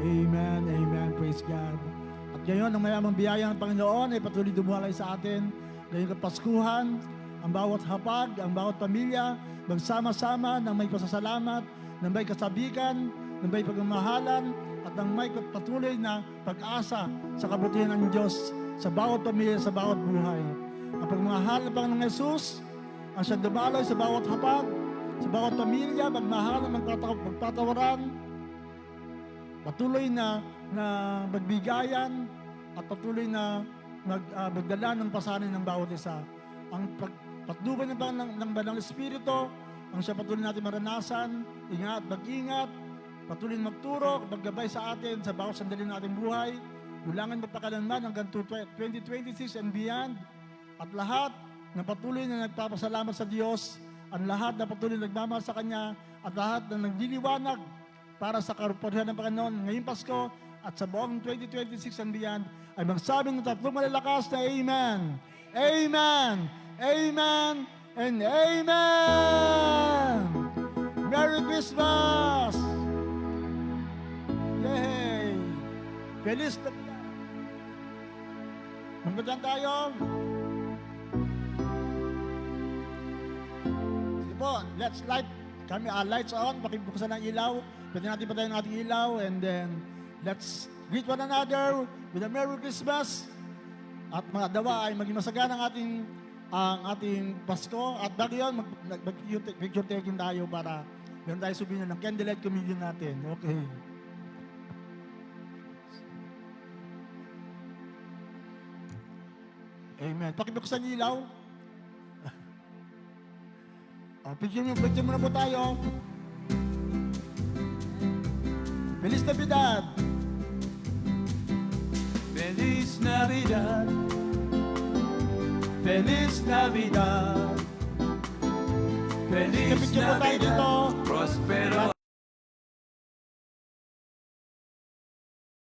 H: Amen, amen. Praise God. At ngayon, ang mayamang biyaya ng Panginoon ay patuloy dumuhalay sa atin. Ngayong Kapaskuhan, ang bawat hapag, ang bawat pamilya, magsama-sama ng may pasasalamat, ng may kasabikan, ng may pagmamahalan, at ng may patuloy na pag-asa sa kabutihan ng Diyos sa bawat pamilya, sa bawat buhay. Ang pagmamahal ng Panginoong Yesus, ang siyang dumaloy sa bawat hapag, sa bawat pamilya, magmahalan, magpatawaran, patuloy na magbigayan, at patuloy na magdala ng pasanin ng bawat isa. Ang patnubay ng Banal Espiritu, ang siya patuloy natin maranasan, mag-ingat, patuloy magturo, maggabay sa atin sa bawat sandali ng ating buhay, ulangan magpakalanman hanggang 2026 and beyond. At lahat na patuloy na nagpapasalamat sa Diyos, ang lahat na patuloy na nagmamahal sa Kanya, at lahat na nagliliwanag para sa karupuhan ng Panginoon ngayong Pasko at sa buong 2026 and beyond, ay magsabi ng tatlong malalakas na Amen, Amen, Amen, and Amen! Merry Christmas! Yay! Feliz Navidad! Magandang tayo! Sige po, let's light. Lights on, pakibuksan ng ilaw. Pwede natin patayin ang ating ilaw, and then let's greet one another with a Merry Christmas. At mga dawa ay maging masagana ang ating Pasko. At bago yun, mag-picture taking tayo para meron tayo sabihin ng candlelight communion natin. Okay. Amen. Pakibuksan yung ilaw. Picture mo na po tayo. Feliz Navidad!
I: Feliz Navidad, Feliz Navidad, Feliz
H: Picture mo tayo dito.
I: Navidad, Prospero